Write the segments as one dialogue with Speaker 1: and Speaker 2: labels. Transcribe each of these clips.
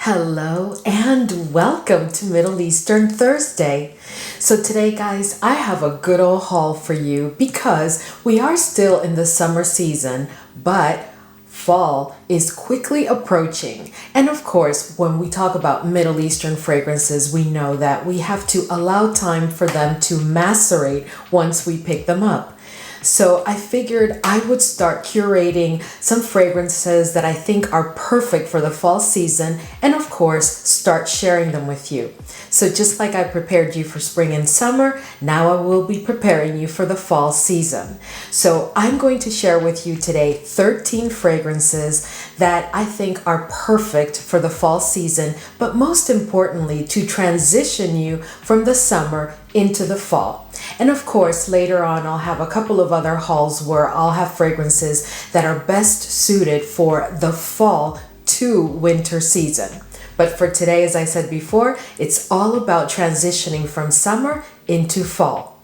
Speaker 1: Hello and welcome to Middle Eastern Thursday. So today guys, I have a good old haul for you because we are still in the summer season, but fall is quickly approaching. And of course, when we talk about Middle Eastern fragrances, we know that we have to allow time for them to macerate once we pick them up. So I figured I would start curating some fragrances that I think are perfect for the fall season and of course start sharing them with you. So just like I prepared you for spring and summer, now I will be preparing you for the fall season. So I'm going to share with you today 13 fragrances that I think are perfect for the fall season, but most importantly to transition you from the summer into the fall. And of course, later on, I'll have a couple of other hauls where I'll have fragrances that are best suited for the fall to winter season. But for today, as I said before, it's all about transitioning from summer into fall.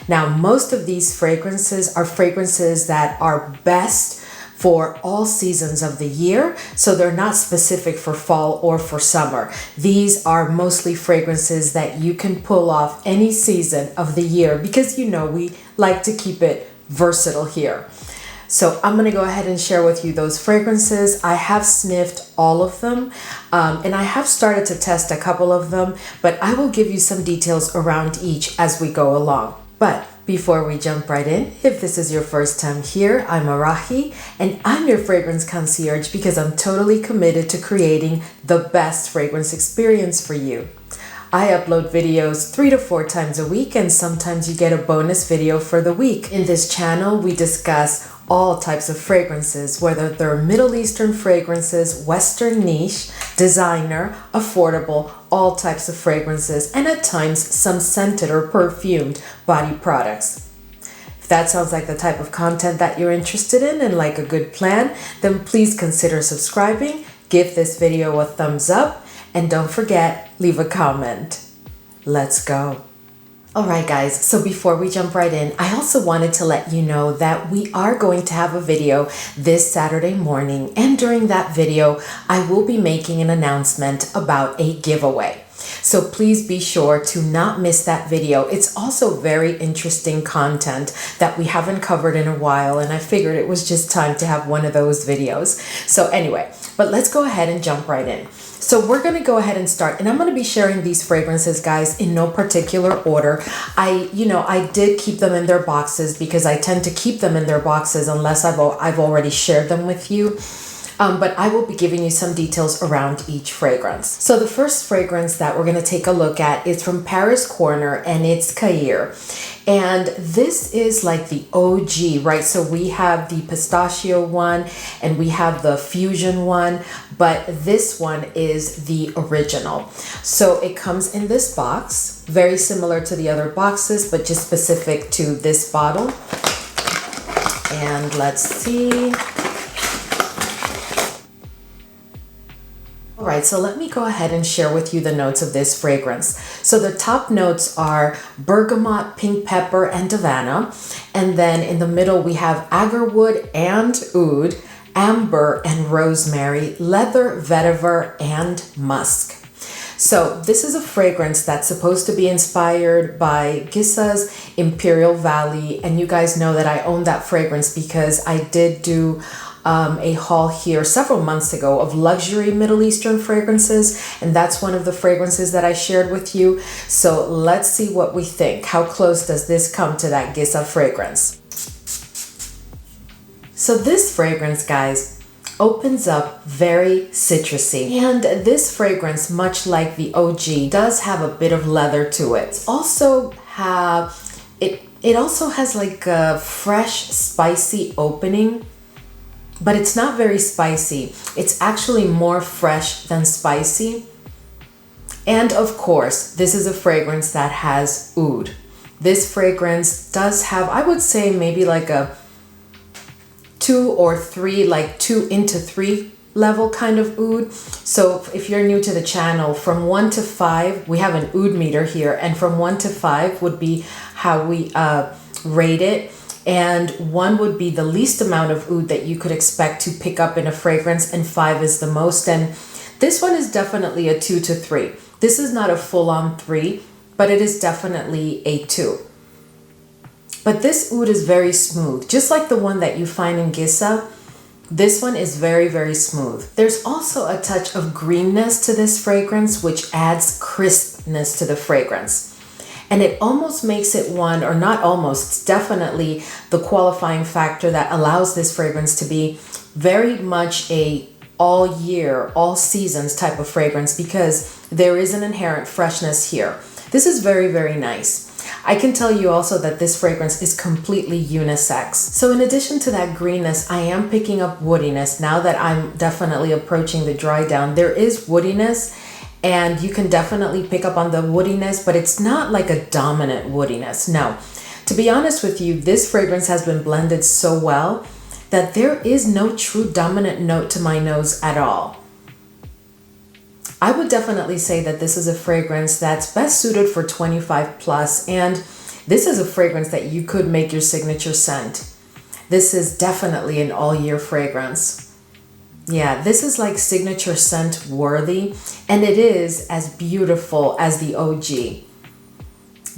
Speaker 1: Now, most of these fragrances are fragrances that are best for all seasons of the year, so they're not specific for fall or for summer. These are mostly fragrances that you can pull off any season of the year because you know we like to keep it versatile here. So I'm gonna go ahead and share with you those fragrances. I have sniffed all of them and I have started to test a couple of them, but I will give you some details around each as we go along. But before we jump right in, if this is your first time here, I'm Arahi and I'm your fragrance concierge because I'm totally committed to creating the best fragrance experience for you. I upload videos 3 to 4 times a week and sometimes you get a bonus video for the week. In this channel, we discuss all types of fragrances, whether they're Middle Eastern fragrances, Western niche, designer, affordable, all types of fragrances, and at times some scented or perfumed body products. If that sounds like the type of content that you're interested in and like a good plan, then please consider subscribing, give this video a thumbs up, and don't forget, leave a comment. Let's go. Alright guys, so before we jump right in, I also wanted to let you know that we are going to have a video this Saturday morning, and during that video, I will be making an announcement about a giveaway. So please be sure to not miss that video. It's also very interesting content that we haven't covered in a while, and I figured it was just time to have one of those videos. So anyway, but let's go ahead and jump right in. So we're going to go ahead and start, and I'm going to be sharing these fragrances, guys, in no particular order. I did keep them in their boxes because I tend to keep them in their boxes unless I've already shared them with you. But I will be giving you some details around each fragrance. So the first fragrance that we're going to take a look at is from Paris Corner, and it's Khair. And this is like the OG, right? So we have the pistachio one and we have the fusion one, but this one is the original. So it comes in this box, very similar to the other boxes, but just specific to this bottle. And let's see. All right, so let me go ahead and share with you the notes of this fragrance. So the top notes are bergamot, pink pepper, and Havana. And then in the middle, we have agarwood and oud, amber and rosemary, leather, vetiver, and musk. So this is a fragrance that's supposed to be inspired by Gissa's Imperial Valley. And you guys know that I own that fragrance because I did do a haul here several months ago of luxury Middle Eastern fragrances, and that's one of the fragrances that I shared with you. So let's see what we think. How close does this come to that Gissa fragrance? So this fragrance, guys, opens up very citrusy, and this fragrance, much like the OG, does have a bit of leather to it. It also has like a fresh, spicy opening. But it's not very spicy. It's actually more fresh than spicy. And of course, this is a fragrance that has oud. This fragrance does have, I would say maybe like a 2 or 3, like 2 into 3 level kind of oud. So if you're new to the channel, from 1 to 5, we have an oud meter here, and from 1 to 5 would be how we rate it. And 1 would be the least amount of oud that you could expect to pick up in a fragrance, and 5 is the most. And This one is definitely a 2 to 3. This is not a full-on 3, but it is definitely a 2. But this oud is very smooth, just like the one that you find in Gisa. This one is very, very smooth. There's also a touch of greenness to this fragrance, which adds crispness to the fragrance. And it almost makes it one, or not almost, it's definitely the qualifying factor that allows this fragrance to be very much a all year, all seasons type of fragrance, because there is an inherent freshness here. This is very, very nice. I can tell you also that this fragrance is completely unisex. So in addition to that greenness, I am picking up woodiness. Now that I'm definitely approaching the dry down, there is woodiness, and you can definitely pick up on the woodiness, but it's not like a dominant woodiness. No, to be honest with you, this fragrance has been blended so well that there is no true dominant note to my nose at all. I would definitely say that this is a fragrance that's best suited for 25 plus, and this is a fragrance that you could make your signature scent. This is definitely an all year fragrance. Yeah, this is like signature scent worthy, and it is as beautiful as the OG.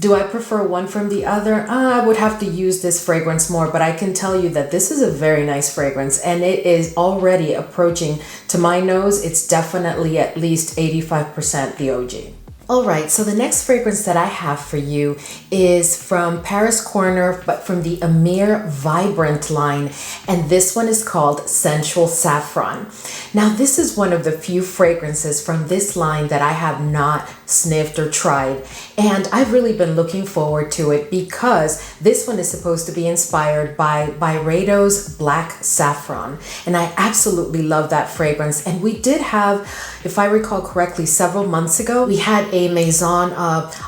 Speaker 1: Do I prefer one from the other? I would have to use this fragrance more, but I can tell you that this is a very nice fragrance, and it is already approaching to my nose. It's definitely at least 85% the OG. All right, so the next fragrance that I have for you is from Paris Corner, but from the Emir Vibrant line, and this one is called Sensual Saffron. Now, this is one of the few fragrances from this line that I have not sniffed or tried, and I've really been looking forward to it because this one is supposed to be inspired by Byredo's Black Saffron, and I absolutely love that fragrance. And we did have, if I recall correctly, several months ago, we had a Maison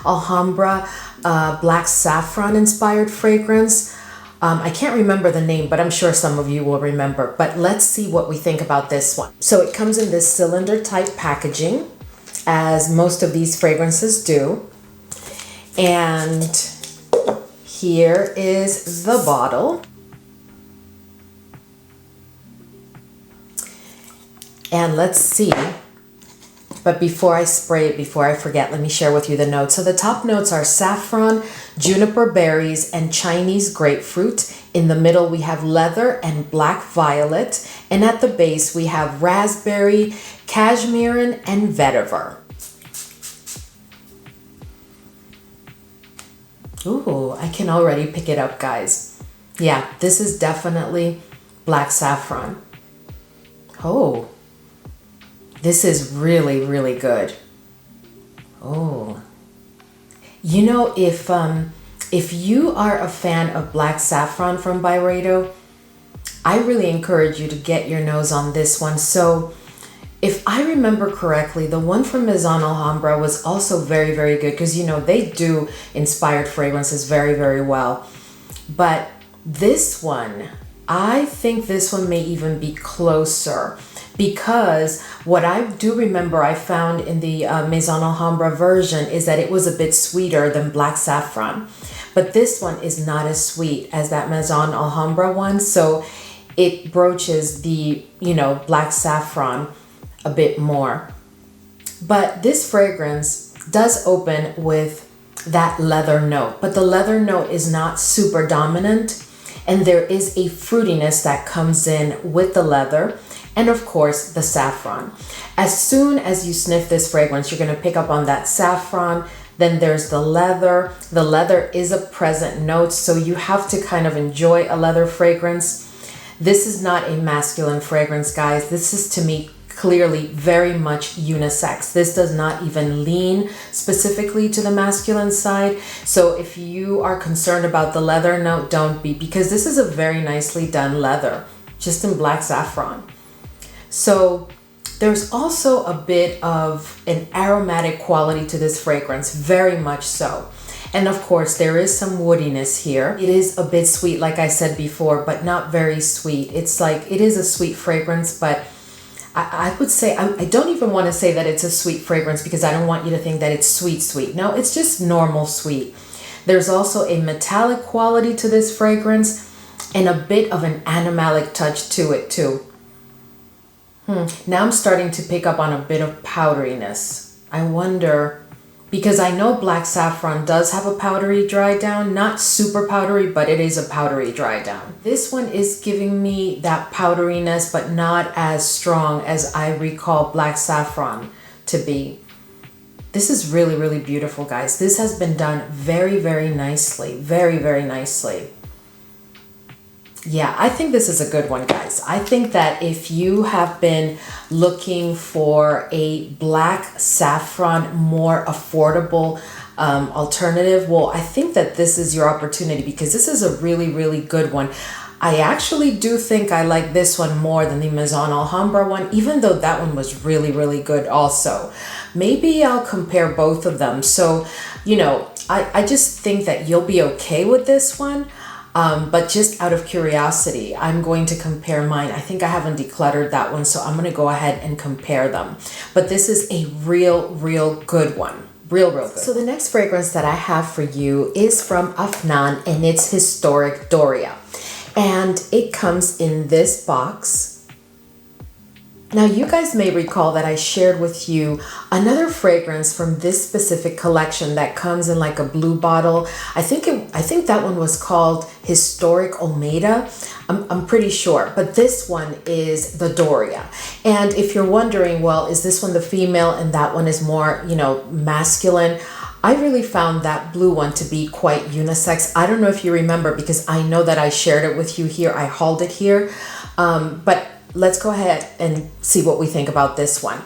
Speaker 1: Alhambra Black Saffron inspired fragrance. I can't remember the name, but I'm sure some of you will remember. But let's see what we think about this one. So it comes in this cylinder type packaging, as most of these fragrances do. And here is the bottle. And let's see. But before I spray it, before I forget, let me share with you the notes. So the top notes are saffron, juniper berries, and Chinese grapefruit. In the middle, we have leather and black violet. And at the base, we have raspberry, cashmere, and vetiver. Ooh, I can already pick it up, guys. Yeah, this is definitely black saffron. Oh. This is really, really good. Oh. You know, if you are a fan of Black Saffron from Byredo, I really encourage you to get your nose on this one. So if I remember correctly, the one from Maison Alhambra was also very, very good because, you know, they do inspired fragrances very, very well. But this one, I think this one may even be closer, because what I do remember I found in the Maison Alhambra version is that it was a bit sweeter than Black Saffron. But this one is not as sweet as that Maison Alhambra one. So it broaches the, you know, Black Saffron a bit more. But this fragrance does open with that leather note. But the leather note is not super dominant. And there is a fruitiness that comes in with the leather. And of course, the saffron. As soon as you sniff this fragrance, you're going to pick up on that saffron. Then there's the leather. The leather is a present note, so you have to kind of enjoy a leather fragrance. This is not a masculine fragrance, guys. This is, to me, clearly very much unisex. This does not even lean specifically to the masculine side. So if you are concerned about the leather note, don't be, because this is a very nicely done leather, just in black saffron. So there's also a bit of an aromatic quality to this fragrance, very much so. And of course, there is some woodiness here. It is a bit sweet, like I said before, but not very sweet. It's like, it is a sweet fragrance, but I would say, I don't even want to say that it's a sweet fragrance because I don't want you to think that it's sweet, sweet. No, it's just normal sweet. There's also a metallic quality to this fragrance and a bit of an animalic touch to it too. Now I'm starting to pick up on a bit of powderiness. I wonder, because I know black saffron does have a powdery dry down, not super powdery, but it is a powdery dry down. This one is giving me that powderiness, but not as strong as I recall black saffron to be. This is really, really beautiful, guys. This has been done very, very nicely. Very, very nicely. Yeah, I think this is a good one, guys. I think that if you have been looking for a black saffron, more affordable alternative, well, I think that this is your opportunity because this is a really, really good one. I actually do think I like this one more than the Maison Alhambra one, even though that one was really, really good also. Maybe I'll compare both of them. So, you know, I just think that you'll be okay with this one. But just out of curiosity, I'm going to compare mine. I think I haven't decluttered that one, so I'm going to go ahead and compare them. But this is a real good one. Real good. So the next fragrance that I have for you is from Afnan, and it's Historic Doria. And it comes in this box. Now you guys may recall that I shared with you another fragrance from this specific collection that comes in like a blue bottle. I think that one was called Historic Almeida. I'm pretty sure, but this one is the Doria. And if you're wondering, well, is this one the female and that one is more, you know, masculine? I really found that blue one to be quite unisex. I don't know if you remember because I know that I shared it with you here. I hauled it here, but let's go ahead and see what we think about this one.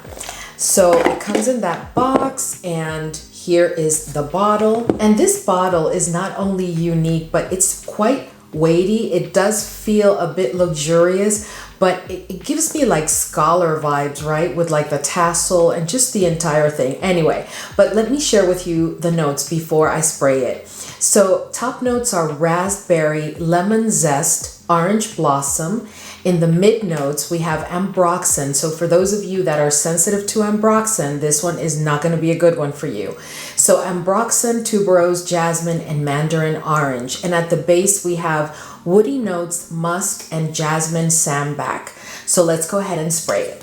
Speaker 1: So it comes in that box, and here is the bottle. And this bottle is not only unique, but it's quite weighty. It does feel a bit luxurious, but it gives me like scholar vibes, right? With like the tassel and just the entire thing. Anyway, but let me share with you the notes before I spray it. So top notes are raspberry, lemon zest, orange blossom. In the mid notes, we have ambroxan. So for those of you that are sensitive to ambroxan, this one is not going to be a good one for you. So ambroxan, tuberose, jasmine, and mandarin orange. And at the base, we have woody notes, musk, and jasmine sambac. So let's go ahead and spray it.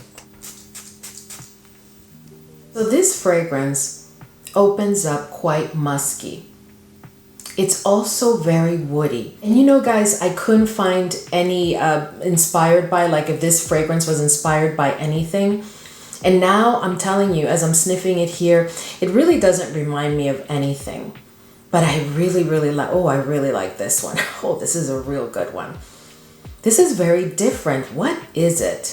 Speaker 1: So this fragrance opens up quite musky. It's also very woody. And you know, guys, I couldn't find any inspired by, like if this fragrance was inspired by anything. And now I'm telling you, as I'm sniffing it here, it really doesn't remind me of anything. But I really like, oh, I really like this one. Oh, this is a real good one. This is very different. What is it?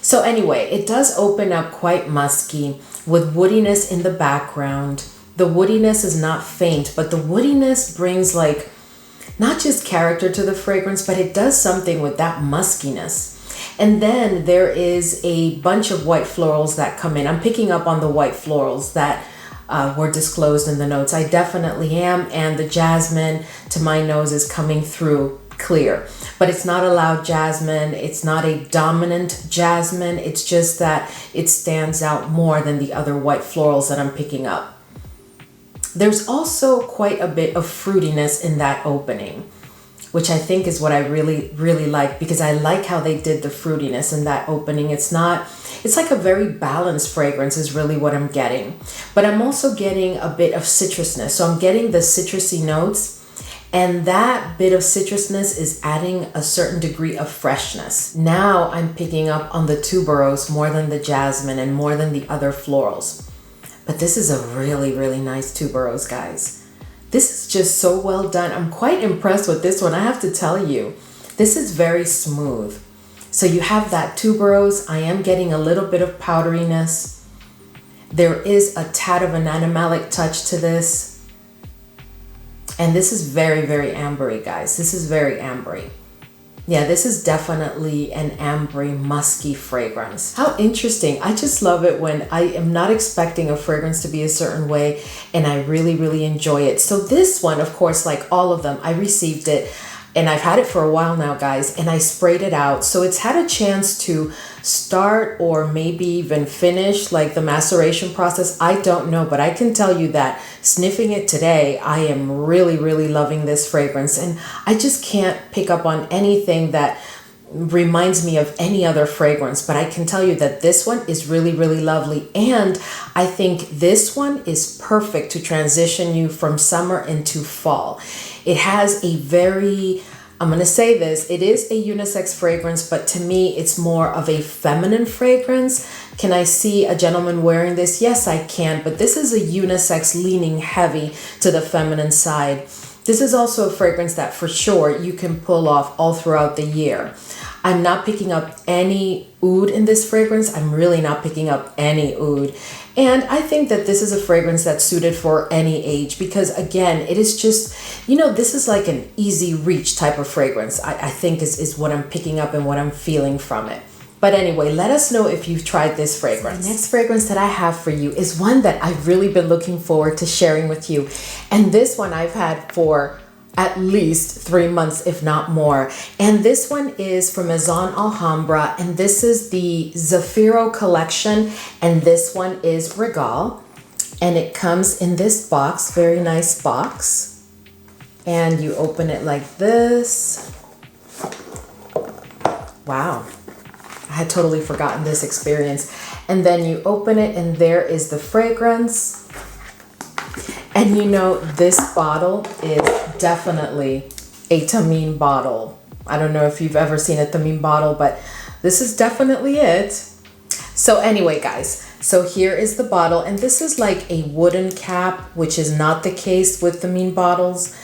Speaker 1: So anyway, it does open up quite musky with woodiness in the background. The woodiness is not faint, but the woodiness brings like not just character to the fragrance, but it does something with that muskiness. And then there is a bunch of white florals that come in. I'm picking up on the white florals that were disclosed in the notes. I definitely am. And the jasmine to my nose is coming through clear, but it's not a loud jasmine. It's not a dominant jasmine. It's just that it stands out more than the other white florals that I'm picking up. There's also quite a bit of fruitiness in that opening, which I think is what I really like, because I like how they did the fruitiness in that opening. It's like a very balanced fragrance is really what I'm getting. But I'm also getting a bit of citrusness. So I'm getting the citrusy notes, and that bit of citrusness is adding a certain degree of freshness. Now I'm picking up on the tuberose more than the jasmine and more than the other florals. But this is a really nice tuberose, guys. This is just so well done. I'm quite impressed with this one. I have to tell you, this is very smooth. So you have that tuberose. I am getting a little bit of powderiness. There is a tad of an animalic touch to this. And this is very ambery, guys. This is very ambery. Yeah, this is definitely an ambery, musky fragrance. How interesting. I just love it when I am not expecting a fragrance to be a certain way and I really enjoy it. So this one, of course, like all of them, I received it and I've had it for a while now, guys, and I sprayed it out. So it's had a chance to start or maybe even finish like the maceration process. I don't know, but I can tell you that sniffing it today, I am really loving this fragrance, and I just can't pick up on anything that reminds me of any other fragrance, but I can tell you that this one is really, really lovely. And I think this one is perfect to transition you from summer into fall. It has a very, I'm going to say this, it is a unisex fragrance, but to me, it's more of a feminine fragrance. Can I see a gentleman wearing this? Yes, I can, but this is a unisex leaning heavy to the feminine side. This is also a fragrance that for sure you can pull off all throughout the year. I'm not picking up any oud in this fragrance. I'm really not picking up any oud. And I think that this is a fragrance that's suited for any age because again, it is just, this is like an easy reach type of fragrance. I think is what I'm picking up and what I'm feeling from it. But anyway, let us know if you've tried this fragrance. The next fragrance that I have for you is one that I've really been looking forward to sharing with you. And this one I've had for at least 3 months, if not more. And this one is from Maison Alhambra. And this is the Zaffiro collection. And this one is Regale. And it comes in this box, very nice box. And you open it like this. Wow. I had totally forgotten this experience. And then you open it and there is the fragrance. And this bottle is definitely a tamine bottle. I don't know if you've ever seen a tamine bottle, but this is definitely it. So anyway, guys, so here is the bottle. And this is like a wooden cap, which is not the case with tamine bottles.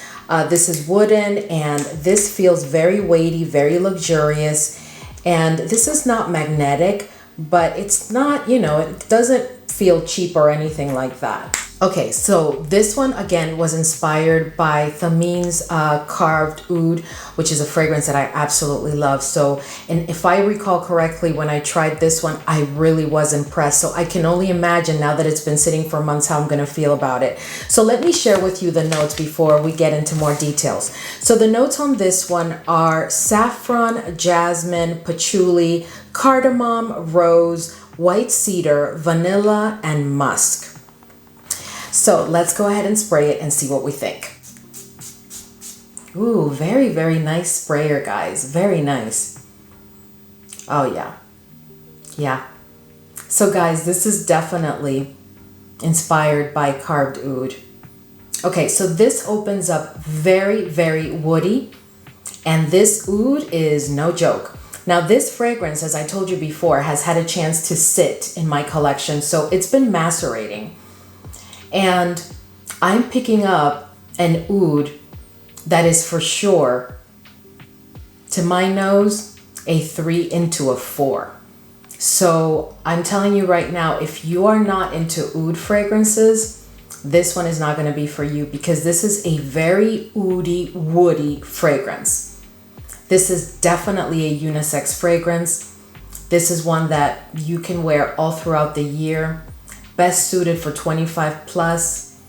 Speaker 1: This is wooden and this feels very weighty, very luxurious. And this is not magnetic, but it's not, it doesn't feel cheap or anything like that. Okay, so this one again was inspired by Thamine's Carved Oud, which is a fragrance that I absolutely love. So, and if I recall correctly, when I tried this one, I really was impressed. So I can only imagine now that it's been sitting for months how I'm going to feel about it. So let me share with you the notes before we get into more details. So the notes on this one are saffron, jasmine, patchouli, cardamom, rose, white cedar, vanilla, and musk. So let's go ahead and spray it and see what we think. Ooh, very, very nice sprayer, guys. Very nice. Oh, yeah. Yeah. So, guys, this is definitely inspired by Carved Oud. Okay, so this opens up very, very woody. And this oud is no joke. Now, this fragrance, as I told you before, has had a chance to sit in my collection. So it's been macerating. And I'm picking up an oud that is for sure, to my nose, a 3 into a 4. So I'm telling you right now, if you are not into oud fragrances, this one is not going to be for you because this is a very oudy, woody fragrance. This is definitely a unisex fragrance. This is one that you can wear all throughout the year. Best suited for 25 plus.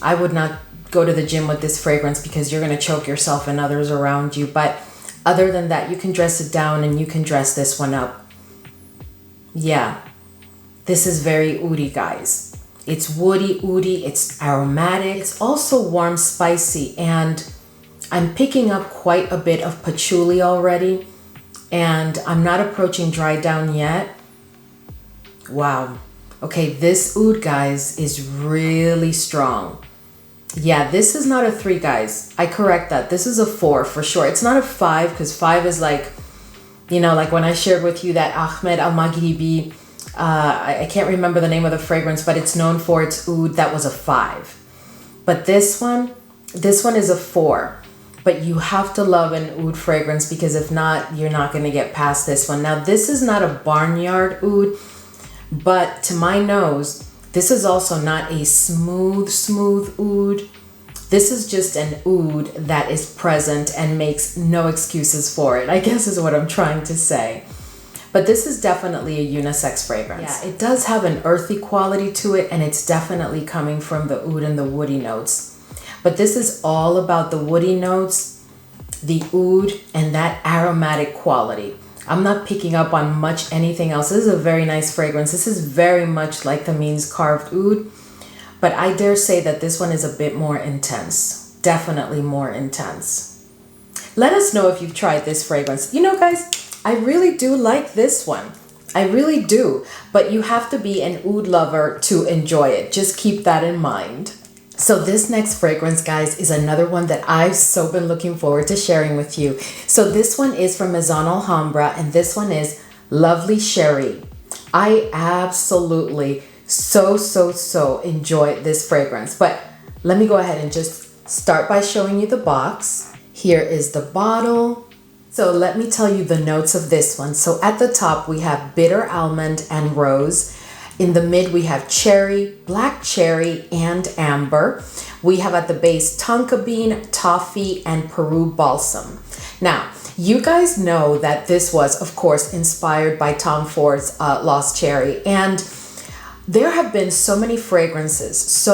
Speaker 1: I would not go to the gym with this fragrance because you're going to choke yourself and others around you. But other than that, you can dress it down and you can dress this one up. Yeah, this is very oudi, guys. It's woody, oudi, it's aromatic. It's also warm, spicy, and I'm picking up quite a bit of patchouli already. And I'm not approaching dry down yet. Wow. Okay, this oud, guys, is really strong. Yeah, this is not a 3, guys. I correct that. This is a 4 for sure. It's not a 5 because 5 is like, like when I shared with you that Ahmed Maghribi, I can't remember the name of the fragrance, but it's known for its oud. That was a 5. But this one is a 4. But you have to love an oud fragrance because if not, you're not going to get past this one. Now, this is not a barnyard oud. But to my nose, this is also not a smooth oud. This is just an oud that is present and makes no excuses for it, I guess is what I'm trying to say. But this is definitely a unisex fragrance. Yeah, it does have an earthy quality to it, and it's definitely coming from the oud and the woody notes. But this is all about the woody notes, the oud, and that aromatic quality. I'm not picking up on much anything else. This is a very nice fragrance. This is very much like Thamine's Carved Oud, but I dare say that this one is a bit more intense. Definitely more intense. Let us know if you've tried this fragrance. Guys, I really do like this one. I really do. But you have to be an oud lover to enjoy it. Just keep that in mind. So this next fragrance, guys, is another one that I've so been looking forward to sharing with you. So this one is from Maison Alhambra, and this one is Lovely Cherie. I absolutely so enjoy this fragrance. But let me go ahead and just start by showing you the box. Here is the bottle. So let me tell you the notes of this one. So at the top, we have bitter almond and rose. In the mid, we have cherry, black cherry, and amber. We have at the base tonka bean, toffee, and Peru balsam. Now, you guys know that this was, of course, inspired by Tom Ford's Lost Cherry. And there have been so many fragrances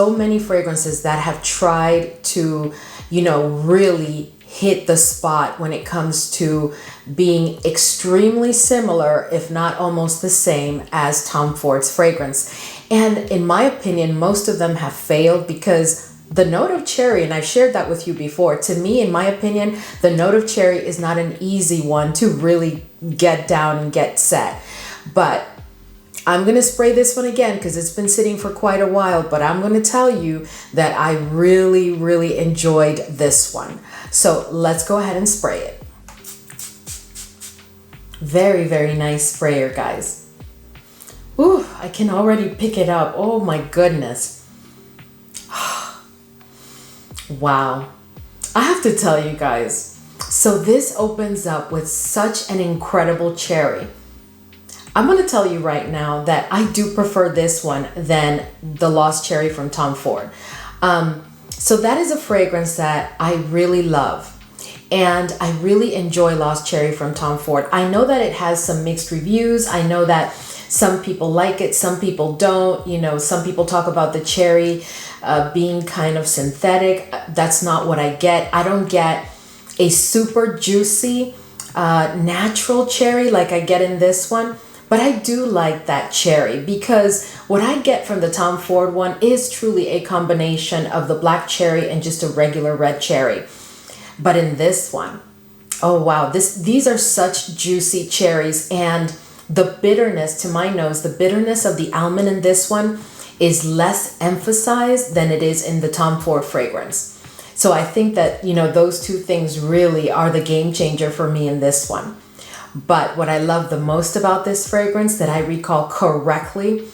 Speaker 1: that have tried to, really hit the spot when it comes to being extremely similar, if not almost the same as Tom Ford's fragrance. And in my opinion, most of them have failed because the note of cherry, and I've shared that with you before, to me, in my opinion, the note of cherry is not an easy one to really get down and get set. But I'm going to spray this one again because it's been sitting for quite a while, but I'm going to tell you that I really enjoyed this one. So let's go ahead and spray it. Very nice sprayer, guys. Ooh, I can already pick it up. Oh my goodness. Wow. I have to tell you guys, so this opens up with such an incredible cherry. I'm going to tell you right now that I do prefer this one than the Lost Cherry from Tom Ford. So that is a fragrance that I really love. And I really enjoy Lost Cherry from Tom Ford. I know that it has some mixed reviews. I know that some people like it, some people don't. Some people talk about the cherry being kind of synthetic. That's not what I get. I don't get a super juicy natural cherry like I get in this one. But I do like that cherry because what I get from the Tom Ford one is truly a combination of the black cherry and just a regular red cherry. But in this one, oh wow, these are such juicy cherries, and the bitterness, to my nose, the bitterness of the almond in this one is less emphasized than it is in the Tom Ford fragrance. So I think that, those two things really are the game changer for me in this one. But what I love the most about this fragrance that I recall correctly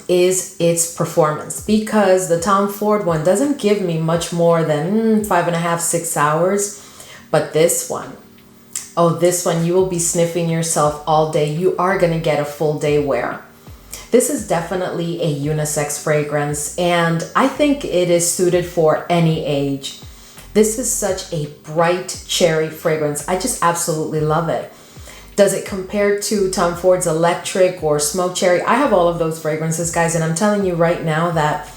Speaker 1: is its performance, because the Tom Ford one doesn't give me much more than 5.5, 6 hours. But this one, you will be sniffing yourself all day. You are going to get a full day wear. This is definitely a unisex fragrance, and I think it is suited for any age. This is such a bright cherry fragrance. I just absolutely love it. Does it compare to Tom Ford's Electric or Smoke Cherry? I have all of those fragrances, guys, and I'm telling you right now that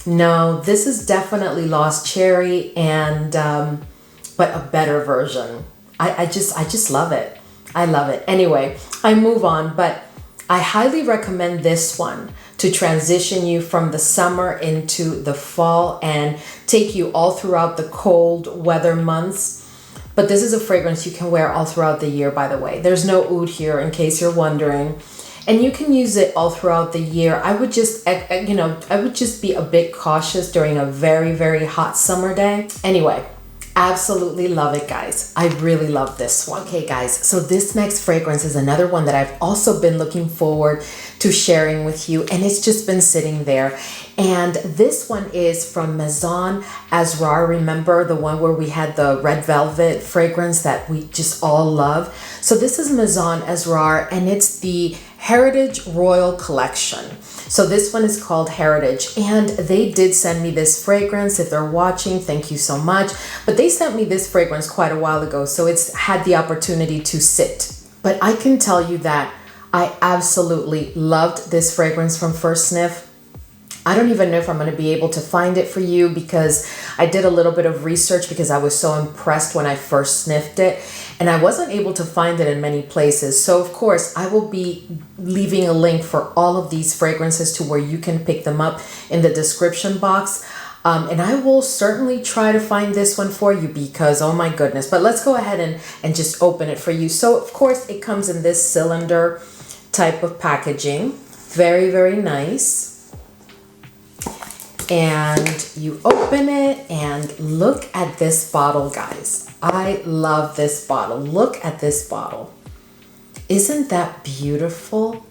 Speaker 1: no, this is definitely Lost Cherry, and but a better version. I just love it. I love it. Anyway, I move on, but I highly recommend this one to transition you from the summer into the fall and take you all throughout the cold weather months. But this is a fragrance you can wear all throughout the year, by the way. There's no oud here, in case you're wondering. And you can use it all throughout the year. I would just be a bit cautious during a very hot summer day. Anyway, absolutely love it, guys. I really love this one. Okay, guys, so this next fragrance is another one that I've also been looking forward to sharing with you, and it's just been sitting there. And this one is from Maison Asrar. Remember the one where we had the red velvet fragrance that we just all love? So this is Maison Asrar, and it's the Heritage Royal Collection. So this one is called Heritage, and they did send me this fragrance. If they're watching, thank you so much. But they sent me this fragrance quite a while ago, so it's had the opportunity to sit. But I can tell you that I absolutely loved this fragrance from first sniff. I don't even know if I'm going to be able to find it for you because I did a little bit of research because I was so impressed when I first sniffed it, and I wasn't able to find it in many places. So of course I will be leaving a link for all of these fragrances to where you can pick them up in the description box. And I will certainly try to find this one for you because, oh my goodness. But let's go ahead and just open it for you. So, of course, it comes in this cylinder type of packaging. Very, very nice. And you open it and look at this bottle, guys. I love this bottle. Look at this bottle. Isn't that beautiful?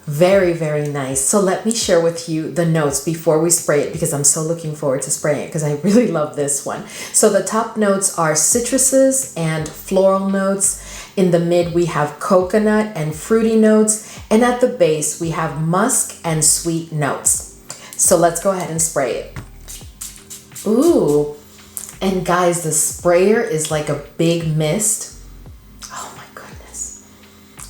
Speaker 1: Very, very nice. So let me share with you the notes before we spray it because I'm so looking forward to spraying it because I really love this one. So the top notes are citruses and floral notes. In the mid, we have coconut and fruity notes. And at the base, we have musk and sweet notes. So let's go ahead and spray it. Ooh. And guys, the sprayer is like a big mist.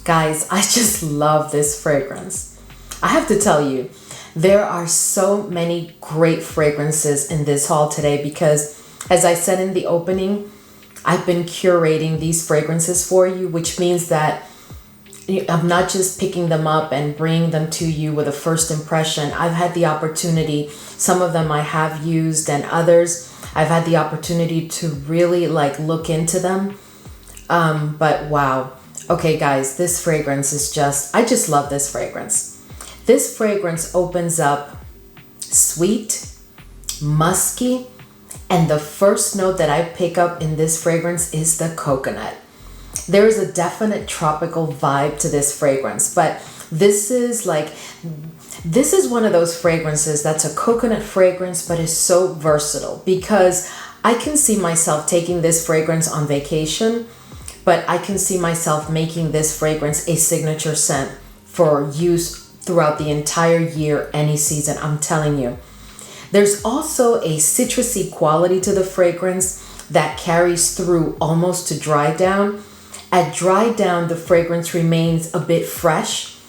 Speaker 1: Guys, I just love this fragrance. I have to tell you, there are so many great fragrances in this haul today because, as I said in the opening, I've been curating these fragrances for you, which means that I'm not just picking them up and bringing them to you with a first impression. I've had the opportunity, some of them I have used and others, I've had the opportunity to really look into them. But wow. Okay, guys, this fragrance is I just love this fragrance. This fragrance opens up sweet, musky, and the first note that I pick up in this fragrance is the coconut. There is a definite tropical vibe to this fragrance, but this is one of those fragrances that's a coconut fragrance, but is so versatile because I can see myself taking this fragrance on vacation. But I can see myself making this fragrance a signature scent for use throughout the entire year, any season, I'm telling you. There's also a citrusy quality to the fragrance that carries through almost to dry down. At dry down, the fragrance remains a bit fresh,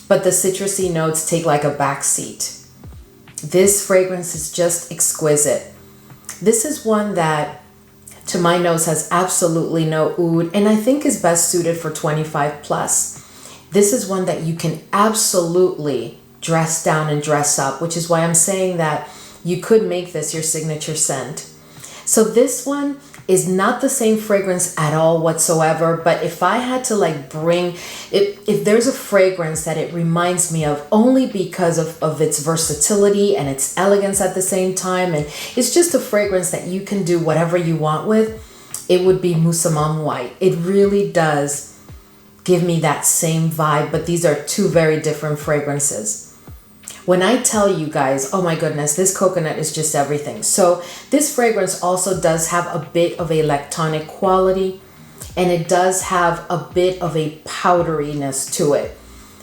Speaker 1: but the citrusy notes take like a back seat. This fragrance is just exquisite. This is one that to my nose has absolutely no oud and I think is best suited for 25 plus. This is one that you can absolutely dress down and dress up, which is why I'm saying that you could make this your signature scent. So this one is not the same fragrance at all whatsoever, but if I had to bring, if there's a fragrance that it reminds me of only because of its versatility and its elegance at the same time, and it's just a fragrance that you can do whatever you want with, it would be Musamam White. It really does give me that same vibe, but these are two very different fragrances. When I tell you guys, oh my goodness, this coconut is just everything. So this fragrance also does have a bit of a lactonic quality and it does have a bit of a powderiness to it.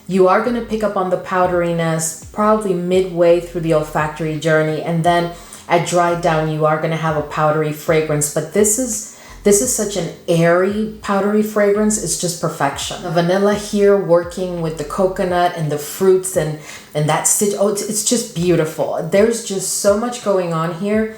Speaker 1: You are going to pick up on the powderiness probably midway through the olfactory journey, and then at dry down you are going to have a powdery fragrance, but this is such an airy, powdery fragrance. It's just perfection. The vanilla here working with the coconut and the fruits and it's just beautiful. There's just so much going on here,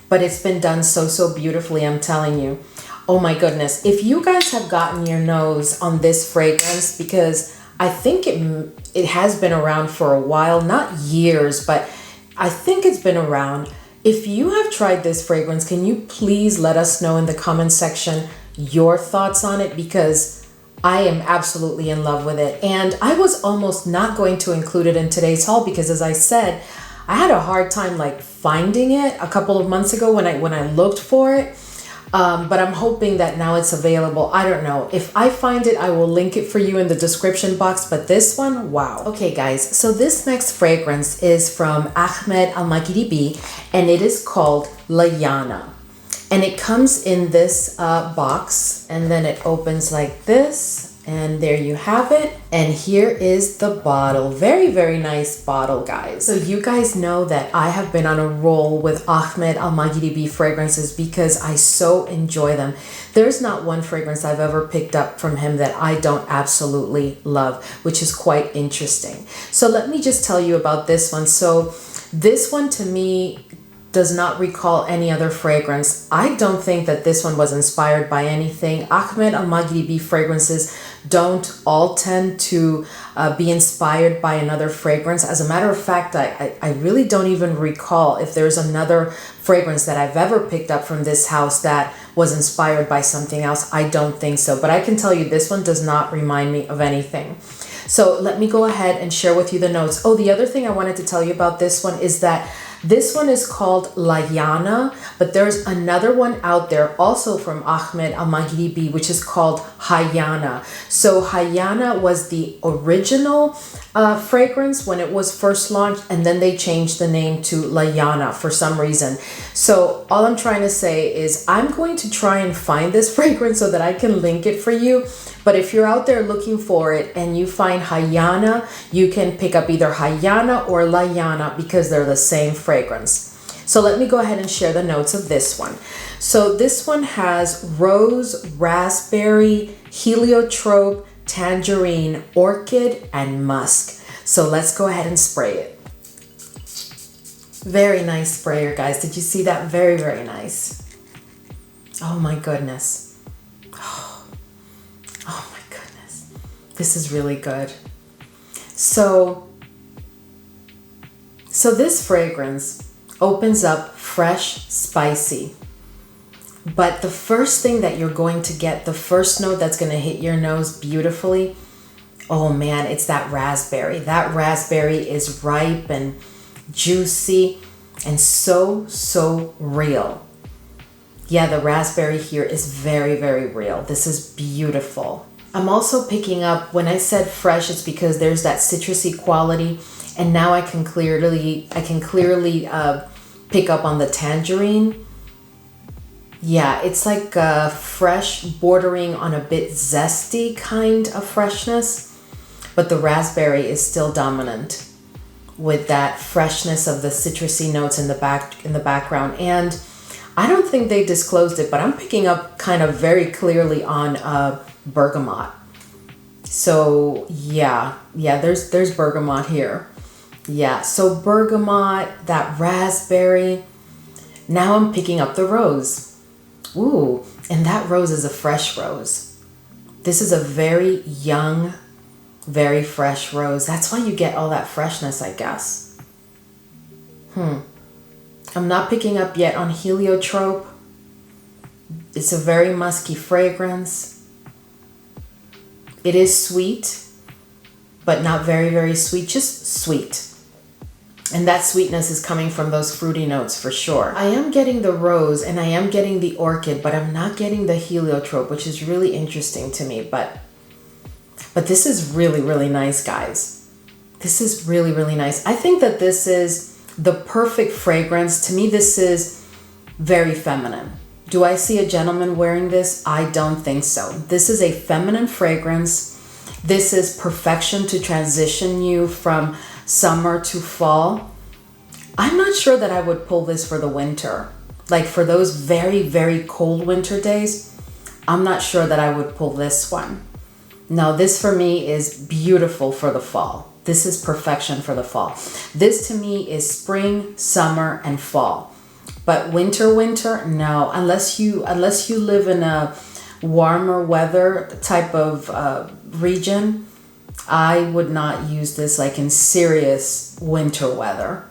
Speaker 1: but it's been done so beautifully, I'm telling you. Oh my goodness. If you guys have gotten your nose on this fragrance, because I think it has been around for a while, not years, but I think it's been around. If you have tried this fragrance, can you please let us know in the comment section your thoughts on it, because I am absolutely in love with it. And I was almost not going to include it in today's haul because, as I said, I had a hard time finding it a couple of months ago when I looked for it. But I'm hoping that now it's available. I don't know. If I find it, I will link it for you in the description box. But this one, wow. Okay, guys. So this next fragrance is from Ahmed Al-Maghribi, and it is called Layana. And it comes in this box, and then it opens like this. And there you have it. And here is the bottle. Very, very nice bottle, guys. So you guys know that I have been on a roll with Ahmed Al-Maghribi fragrances because I so enjoy them. There's not one fragrance I've ever picked up from him that I don't absolutely love, which is quite interesting. So let me just tell you about this one. So this one to me does not recall any other fragrance. I don't think that this one was inspired by anything. Ahmed Al-Maghribi fragrances don't all tend to be inspired by another fragrance. As a matter of fact, I really don't even recall if there's another fragrance that I've ever picked up from this house that was inspired by something else. I don't think so, but I can tell you this one does not remind me of anything. So let me go ahead and share with you the notes. Oh, the other thing I wanted to tell you about this one is that this one is called Layana, but there's another one out there also from Ahmed Al-Maghribi, which is called Hayana. So Hayana was the original fragrance when it was first launched, and then they changed the name to Layana for some reason. So all I'm trying to say is I'm going to try and find this fragrance so that I can link it for you. But if you're out there looking for it and you find Hayana, you can pick up either Hayana or Layana because they're the same fragrance. So let me go ahead and share the notes of this one. So this one has rose, raspberry, heliotrope, tangerine, orchid, and musk. So let's go ahead and spray it. Very nice sprayer, guys. Did you see that? Very, very nice. Oh my goodness. Oh my goodness. This is really good. So this fragrance opens up fresh, spicy. But the first thing that you're going to get, the first note that's going to hit your nose beautifully, oh man, it's that raspberry. That raspberry is ripe and juicy and so real. Yeah, the raspberry here is very, very real. This is beautiful. I'm also picking up, when I said fresh, it's because there's that citrusy quality, and now I can clearly pick up on the tangerine. Yeah, it's like a fresh, bordering on a bit zesty kind of freshness, but the raspberry is still dominant with that freshness of the citrusy notes in the background. And I don't think they disclosed it, but I'm picking up kind of very clearly on bergamot. So yeah, there's bergamot here. Yeah, so bergamot, that raspberry. Now I'm picking up the rose. Ooh, and that rose is a fresh rose. This is a very young, very fresh rose. That's why you get all that freshness, I guess. I'm not picking up yet on heliotrope. It's a very musky fragrance. It is sweet, but not very, very sweet, just sweet. And that sweetness is coming from those fruity notes for sure. I am getting the rose and I am getting the orchid, but I'm not getting the heliotrope, which is really interesting to me. But this is really, really nice, guys. This is really, really nice. I think that this is the perfect fragrance. To me, this is very feminine. Do I see a gentleman wearing this? I don't think so. This is a feminine fragrance. This is perfection to transition you from summer to fall. I'm not sure that I would pull this for the winter. Like for those very, very cold winter days, I'm not sure that I would pull this one. No, this for me is beautiful for the fall. This is perfection for the fall. This to me is spring, summer, and fall. But winter, no. Unless you live in a warmer weather type of region, I would not use this like in serious winter weather.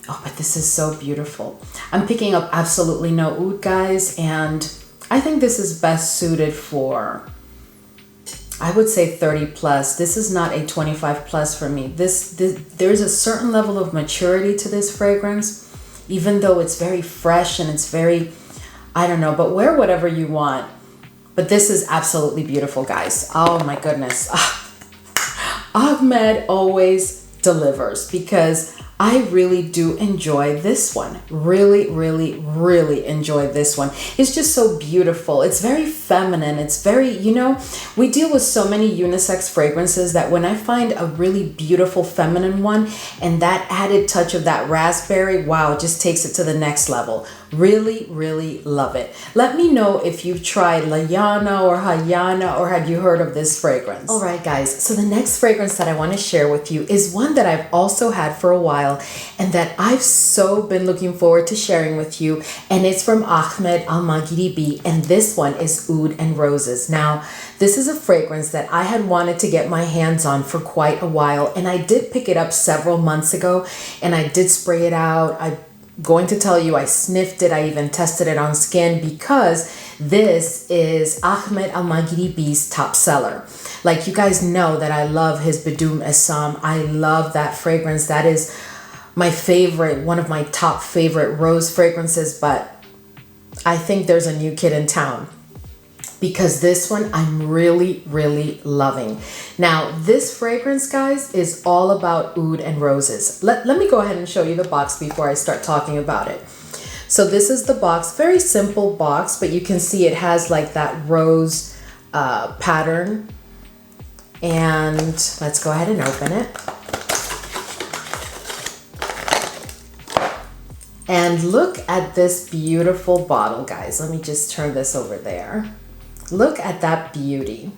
Speaker 1: Oh, but this is so beautiful. I'm picking up absolutely no oud, guys, and I think this is best suited for, I would say 30 plus. This is not a 25 plus for me. There's a certain level of maturity to this fragrance, even though it's very fresh and it's very, I don't know, but wear whatever you want. But this is absolutely beautiful, guys. Oh my goodness. Ahmed always delivers because I really do enjoy this one. Really, really, really enjoy this one. It's just so beautiful. It's very feminine. It's very, we deal with so many unisex fragrances that when I find a really beautiful feminine one and that added touch of that raspberry, wow, it just takes it to the next level. Really, really love it. Let me know if you've tried Layana or Hayana, or have you heard of this fragrance. All right, guys. So the next fragrance that I want to share with you is one that I've also had for a while and that I've so been looking forward to sharing with you. And it's from Ahmed Al-Maghribi. And this one is Oud and Roses. Now, this is a fragrance that I had wanted to get my hands on for quite a while. And I did pick it up several months ago and I did spray it out. I'm going to tell you, I sniffed it. I even tested it on skin because this is Ahmed Al-Maghribi's top seller. Like, you guys know that I love his Bidum Essam. I love that fragrance. That is my favorite, one of my top favorite rose fragrances. But I think there's a new kid in town, because this one I'm really, really loving. Now, this fragrance, guys, is all about Oud and Roses. Let me go ahead and show you the box before I start talking about it. So this is the box, very simple box, but you can see it has like that rose pattern. And let's go ahead and open it. And look at this beautiful bottle, guys. Let me just turn this over there. Look at that beauty.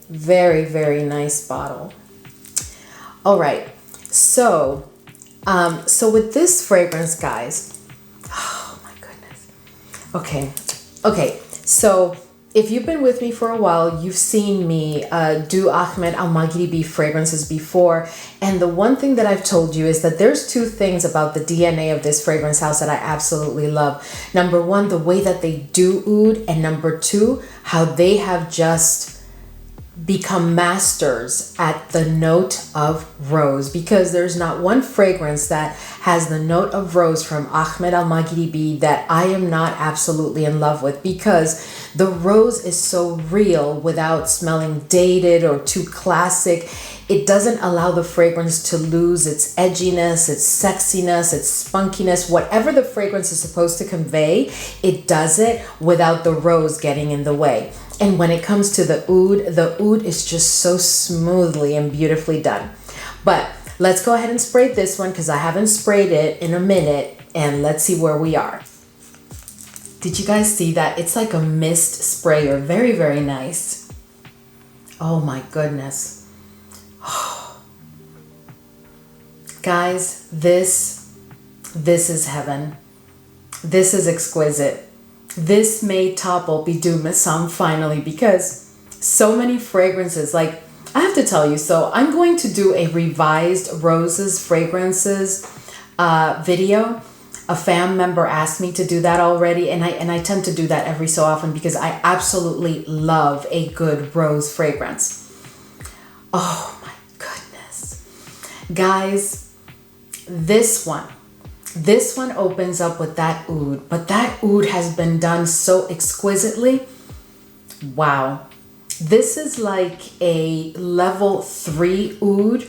Speaker 1: Very, very nice bottle. All right. So with this fragrance, guys, oh my goodness. Okay. So if you've been with me for a while, you've seen me do Ahmed Al-Maghribi fragrances before. And the one thing that I've told you is that there's two things about the DNA of this fragrance house that I absolutely love. Number one, the way that they do oud. And number two, how they have just become masters at the note of rose, because there's not one fragrance that has the note of rose from Ahmed Al-Maghribi that I am not absolutely in love with, because the rose is so real without smelling dated or too classic. It doesn't allow the fragrance to lose its edginess, its sexiness, its spunkiness. Whatever the fragrance is supposed to convey, it does it without the rose getting in the way. And when it comes to the oud is just so smoothly and beautifully done. But let's go ahead and spray this one, because I haven't sprayed it in a minute, and let's see where we are. Did you guys see that? It's like a mist sprayer. Very, very nice. Oh my goodness. Guys, this is heaven. This is exquisite. This may topple Bidum Essam finally, because so many fragrances, like, I have to tell you, so I'm going to do a revised roses fragrances video. A fam member asked me to do that already, and I tend to do that every so often because I absolutely love a good rose fragrance. Oh my goodness. Guys, this one opens up with that oud, but that oud has been done so exquisitely. Wow. This is like a level 3 oud,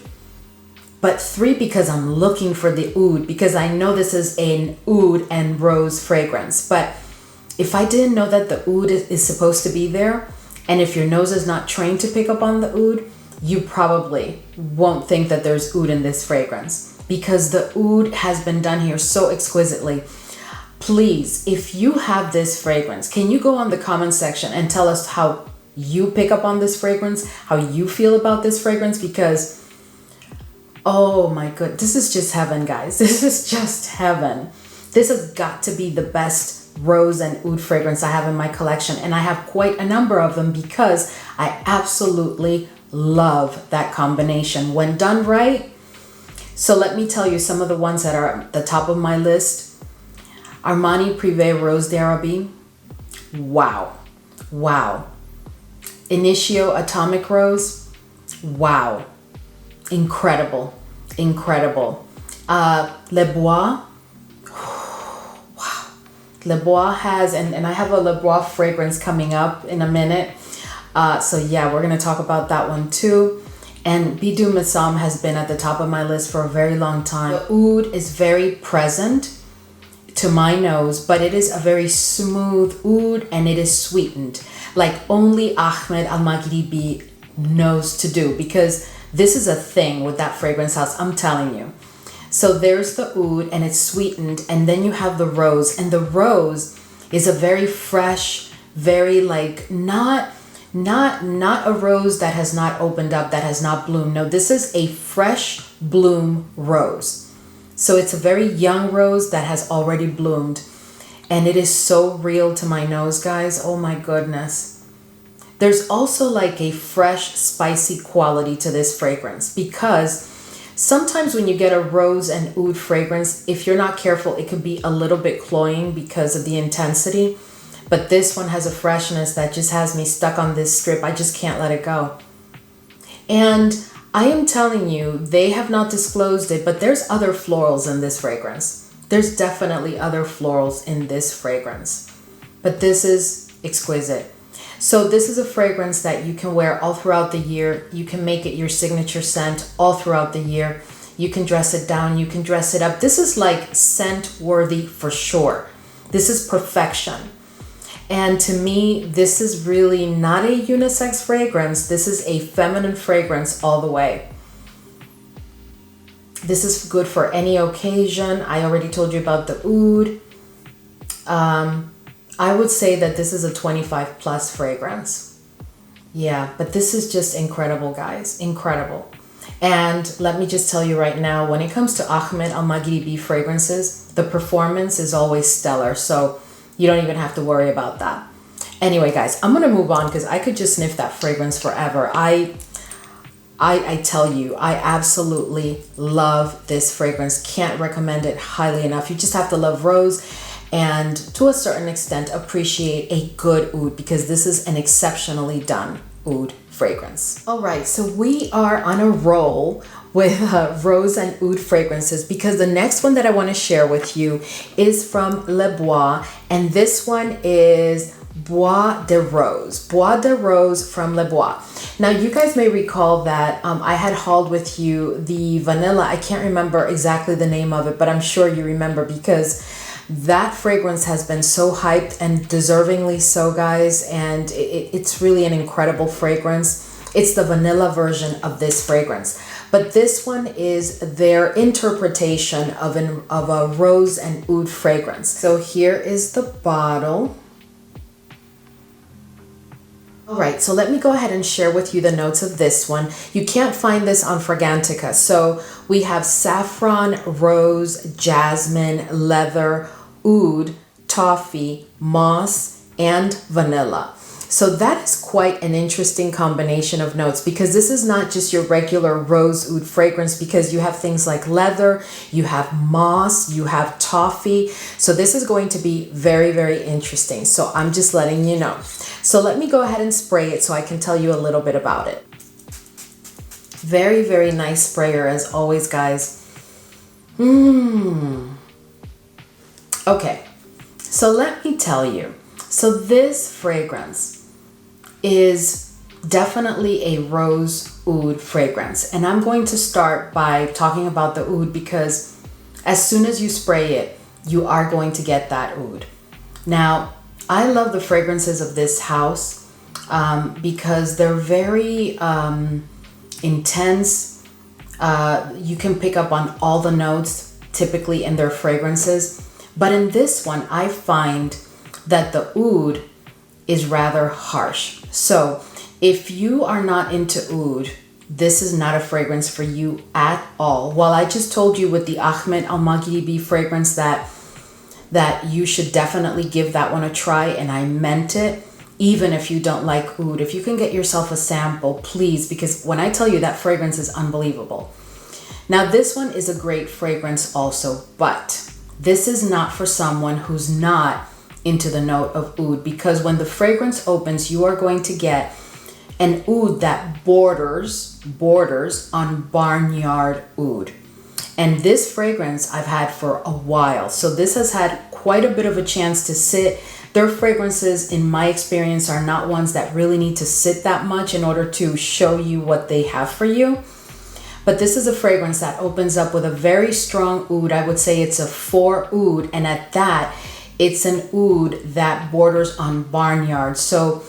Speaker 1: but 3 because I'm looking for the oud, because I know this is an oud and rose fragrance. But if I didn't know that the oud is supposed to be there, and if your nose is not trained to pick up on the oud, you probably won't think that there's oud in this fragrance, because the oud has been done here so exquisitely. Please, if you have this fragrance, can you go on the comment section and tell us how you pick up on this fragrance, how you feel about this fragrance? Because, oh my god, this is just heaven, guys. This is just heaven. This has got to be the best rose and oud fragrance I have in my collection, and I have quite a number of them because I absolutely love that combination when done right. So let me tell you some of the ones that are at the top of my list. Armani Privé Rose d'Arabie. Wow. Initio Atomic Rose. Wow. Incredible. Le Bois. Wow. Le Bois has, and I have a Le Bois fragrance coming up in a minute. So yeah, we're going to talk about that one too. And Bidum Essam has been at the top of my list for a very long time. The oud is very present to my nose, but it is a very smooth oud, and it is sweetened like only Ahmed Al-Maghribi knows to do, because this is a thing with that fragrance house, I'm telling you. So there's the oud and it's sweetened, and then you have the rose, and the rose is a very fresh, very like not a rose that has not opened up, that has not bloomed. No, this is a fresh bloom rose. So it's a very young rose that has already bloomed, and it is so real to my nose, guys. Oh my goodness. There's also like a fresh, spicy quality to this fragrance, because sometimes when you get a rose and oud fragrance, if you're not careful, it could be a little bit cloying because of the intensity. But this one has a freshness that just has me stuck on this strip. I just can't let it go. And I am telling you, they have not disclosed it, but there's other florals in this fragrance. There's definitely other florals in this fragrance. But this is exquisite. So this is a fragrance that you can wear all throughout the year. You can make it your signature scent all throughout the year. You can dress it down. You can dress it up. This is like scent worthy for sure. This is perfection. And to me, this is really not a unisex fragrance. This is a feminine fragrance all the way. This is good for any occasion. I already told you about the oud. I would say that this is a 25 plus fragrance. Yeah, but this is just incredible, guys. Incredible. And let me just tell you right now, when it comes to Ahmed Al-Maghribi fragrances, the performance is always stellar. So you don't even have to worry about that. Anyway, guys, I'm going to move on because I could just sniff that fragrance forever. I tell you, I absolutely love this fragrance. Can't recommend it highly enough. You just have to love rose and to a certain extent appreciate a good oud, because this is an exceptionally done oud fragrance. All right, so we are on a roll with rose and oud fragrances, because the next one that I want to share with you is from Le Bois, and this one is Bois de Rose. Bois de Rose from Le Bois. Now, you guys may recall that I had hauled with you the vanilla. I can't remember exactly the name of it, but I'm sure you remember, because that fragrance has been so hyped, and deservingly so, guys, and it's really an incredible fragrance. It's the vanilla version of this fragrance, but this one is their interpretation of a rose and oud fragrance. So here is the bottle. All right, so let me go ahead and share with you the notes of this one. You can't find this on Fragrantica. So we have saffron, rose, jasmine, leather, oud, toffee, moss, and vanilla. So that is quite an interesting combination of notes, because this is not just your regular rose oud fragrance, because you have things like leather, you have moss, you have toffee. So this is going to be very, very interesting. So I'm just letting you know. So let me go ahead and spray it so I can tell you a little bit about it. Very, very nice sprayer as always, guys. Okay, so let me tell you. So this fragrance is definitely a rose oud fragrance. And I'm going to start by talking about the oud, because as soon as you spray it, you are going to get that oud. Now, I love the fragrances of this house because they're very intense. You can pick up on all the notes typically in their fragrances. But in this one, I find that the oud is rather harsh. So if you are not into oud, this is not a fragrance for you at all. Well, I just told you with the Ahmed Al-Maghribi fragrance that you should definitely give that one a try, and I meant it. Even if you don't like oud, if you can get yourself a sample, please, because when I tell you, that fragrance is unbelievable. Now, this one is a great fragrance also, but this is not for someone who's not into the note of oud, because when the fragrance opens, you are going to get an oud that borders on barnyard oud. And this fragrance I've had for a while, so this has had quite a bit of a chance to sit. Their fragrances, in my experience, are not ones that really need to sit that much in order to show you what they have for you. But this is a fragrance that opens up with a very strong oud. I would say it's a 4 oud, and at that, it's an oud that borders on barnyard. So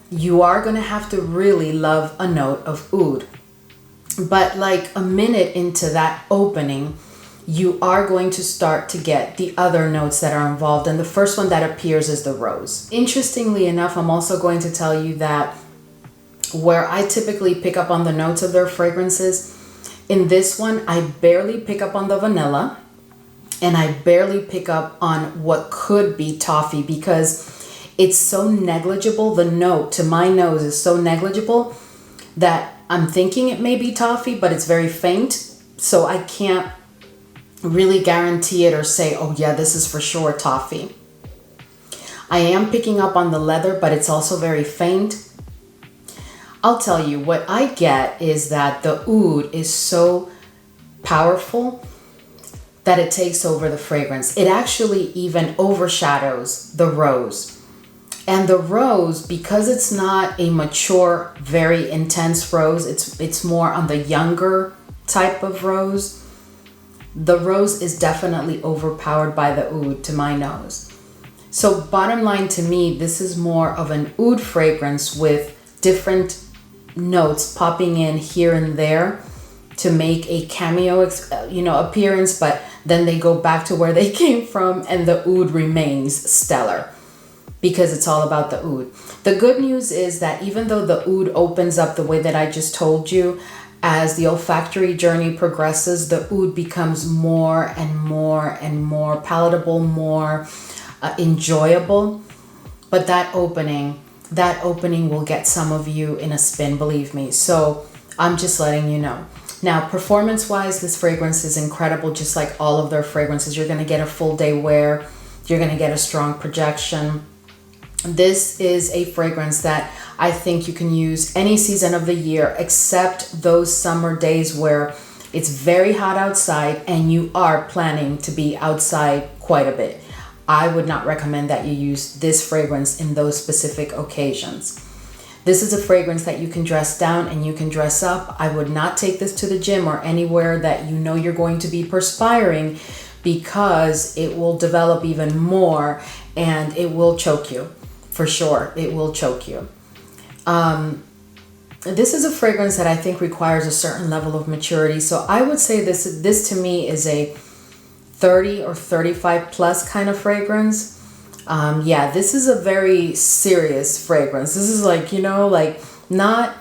Speaker 1: you are going to have to really love a note of oud. But like a minute into that opening, you are going to start to get the other notes that are involved. And the first one that appears is the rose. Interestingly enough, I'm also going to tell you that where I typically pick up on the notes of their fragrances, in this one, I barely pick up on the vanilla and I barely pick up on what could be toffee because it's so negligible. The note to my nose is so negligible that I'm thinking it may be toffee, but it's very faint. So I can't really guarantee it or say, oh yeah, this is for sure toffee. I am picking up on the leather, but it's also very faint. I'll tell you, what I get is that the oud is so powerful that it takes over the fragrance. It actually even overshadows the rose. And the rose, because it's not a mature, very intense rose, it's more on the younger type of rose. The rose is definitely overpowered by the oud to my nose. So bottom line to me, this is more of an oud fragrance with different notes popping in here and there to make a cameo, appearance, but then they go back to where they came from and the oud remains stellar because it's all about the oud. The good news is that even though the oud opens up the way that I just told you, as the olfactory journey progresses, the oud becomes more and more and more palatable, more enjoyable. But that opening will get some of you in a spin, believe me. So I'm just letting you know. Now, performance-wise, this fragrance is incredible, just like all of their fragrances. You're going to get a full day wear. You're going to get a strong projection. This is a fragrance that I think you can use any season of the year except those summer days where it's very hot outside and you are planning to be outside quite a bit. I would not recommend that you use this fragrance in those specific occasions. This is a fragrance that you can dress down and you can dress up. I would not take this to the gym or anywhere that you know you're going to be perspiring because it will develop even more and it will choke you. For sure, it will choke you. This is a fragrance that I think requires a certain level of maturity. So I would say this to me is a 30 or 35 plus kind of fragrance. Yeah, this is a very serious fragrance. This is like, not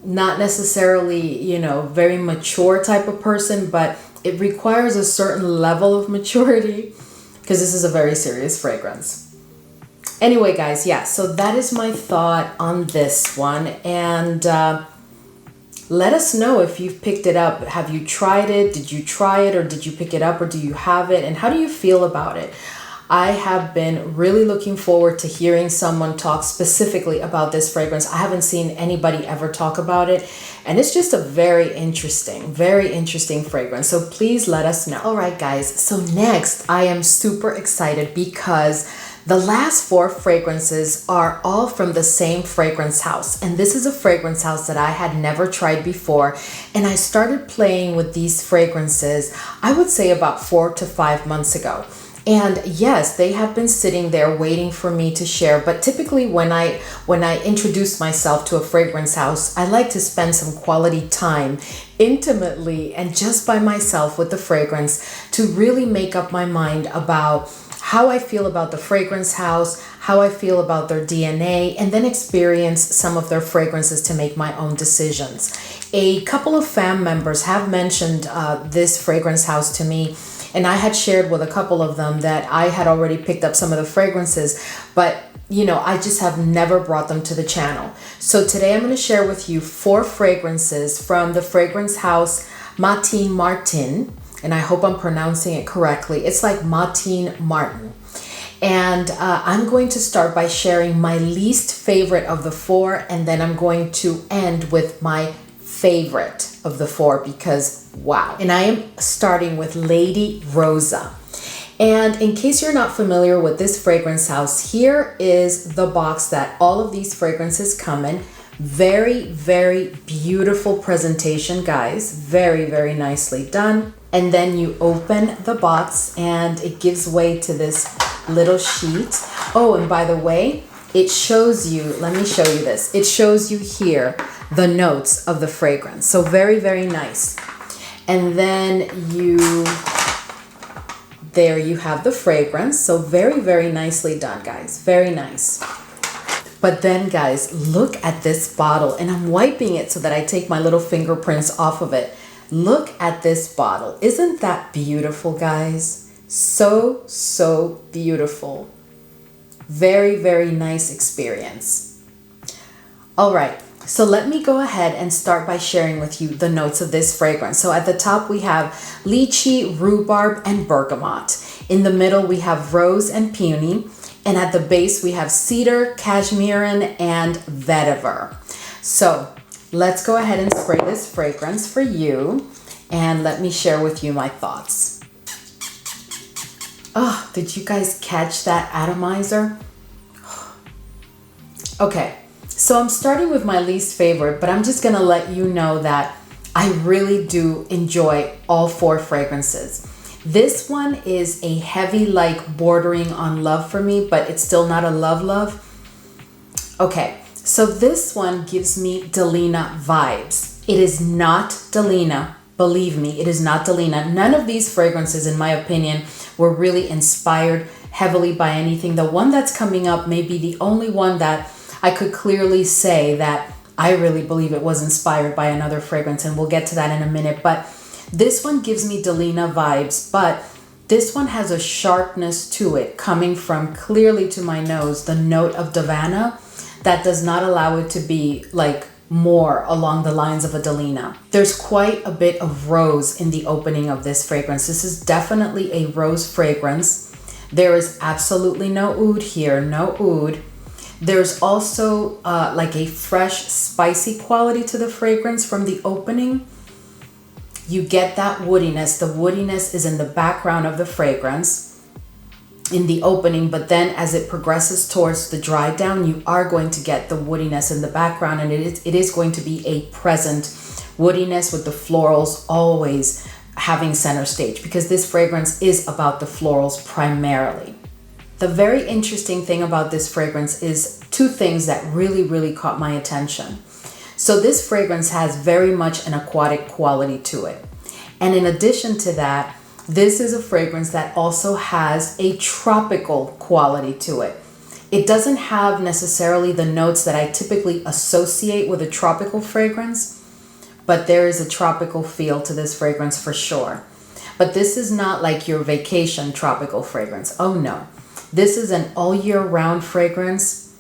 Speaker 1: necessarily, very mature type of person, but it requires a certain level of maturity because this is a very serious fragrance. Anyway, guys, yeah, so that is my thought on this one. And let us know if you've picked it up. Have you tried it? Did you try it or did you pick it up or do you have it? And how do you feel about it? I have been really looking forward to hearing someone talk specifically about this fragrance. I haven't seen anybody ever talk about it. And it's just a very interesting fragrance. So please let us know. All right, guys. So next, I am super excited because the last 4 fragrances are all from the same fragrance house. And this is a fragrance house that I had never tried before. And I started playing with these fragrances, I would say about 4 to 5 months ago. And yes, they have been sitting there waiting for me to share. But typically when I introduce myself to a fragrance house, I like to spend some quality time intimately and just by myself with the fragrance to really make up my mind about how I feel about the fragrance house, how I feel about their DNA, and then experience some of their fragrances to make my own decisions. A couple of fam members have mentioned this fragrance house to me, and I had shared with a couple of them that I had already picked up some of the fragrances, but I just have never brought them to the channel. So today I'm going to share with you 4 fragrances from the fragrance house Martin. And I hope I'm pronouncing it correctly. It's like Martin. And I'm going to start by sharing my least favorite of the 4. And then I'm going to end with my favorite of the 4 because wow. And I am starting with Lady Roza. And in case you're not familiar with this fragrance house, here is the box that all of these fragrances come in. Very, very beautiful presentation, guys. Very, very nicely done. And then you open the box and it gives way to this little sheet. Oh, and by the way, it shows you, let me show you this. It shows you here the notes of the fragrance. So very, very nice. And then you there you have the fragrance. So very, very nicely done, guys. Very nice. But then, guys, look at this bottle. And I'm wiping it so that I take my little fingerprints off of it. Look at this bottle. Isn't that beautiful, guys? So, so beautiful. Very, very nice experience. All right. So let me go ahead and start by sharing with you the notes of this fragrance. So at the top we have lychee, rhubarb, and bergamot. In the middle we have rose and peony. And at the base we have cedar, cashmere, and vetiver. So let's go ahead and spray this fragrance for you. And let me share with you my thoughts. Oh, did you guys catch that atomizer? Okay. So I'm starting with my least favorite, but I'm just going to let you know that I really do enjoy all 4 fragrances. This one is a heavy, like bordering on love for me, but it's still not a love. Okay, so this one gives me Delina vibes. It is not Delina. Believe me, it is not Delina. None of these fragrances, in my opinion, were really inspired heavily by anything. The one that's coming up may be the only one that I could clearly say that I really believe it was inspired by another fragrance, and we'll get to that in a minute. But this one gives me Delina vibes, but this one has a sharpness to it coming from clearly to my nose, the note of Davana that does not allow it to be like more along the lines of a Delina. There's quite a bit of rose in the opening of this fragrance. This is definitely a rose fragrance. There is absolutely no oud here, no oud. There's also like a fresh, spicy quality to the fragrance from the opening. You get that woodiness. The woodiness is in the background of the fragrance in the opening, but then as it progresses towards the dry down, you are going to get the woodiness in the background, and it is going to be a present woodiness with the florals always having center stage, because this fragrance is about the florals primarily. The very interesting thing about this fragrance is 2 things that really, really caught my attention. So this fragrance has very much an aquatic quality to it. And in addition to that, this is a fragrance that also has a tropical quality to it. It doesn't have necessarily the notes that I typically associate with a tropical fragrance, but there is a tropical feel to this fragrance for sure. But this is not like your vacation tropical fragrance. Oh no. This is an all year round fragrance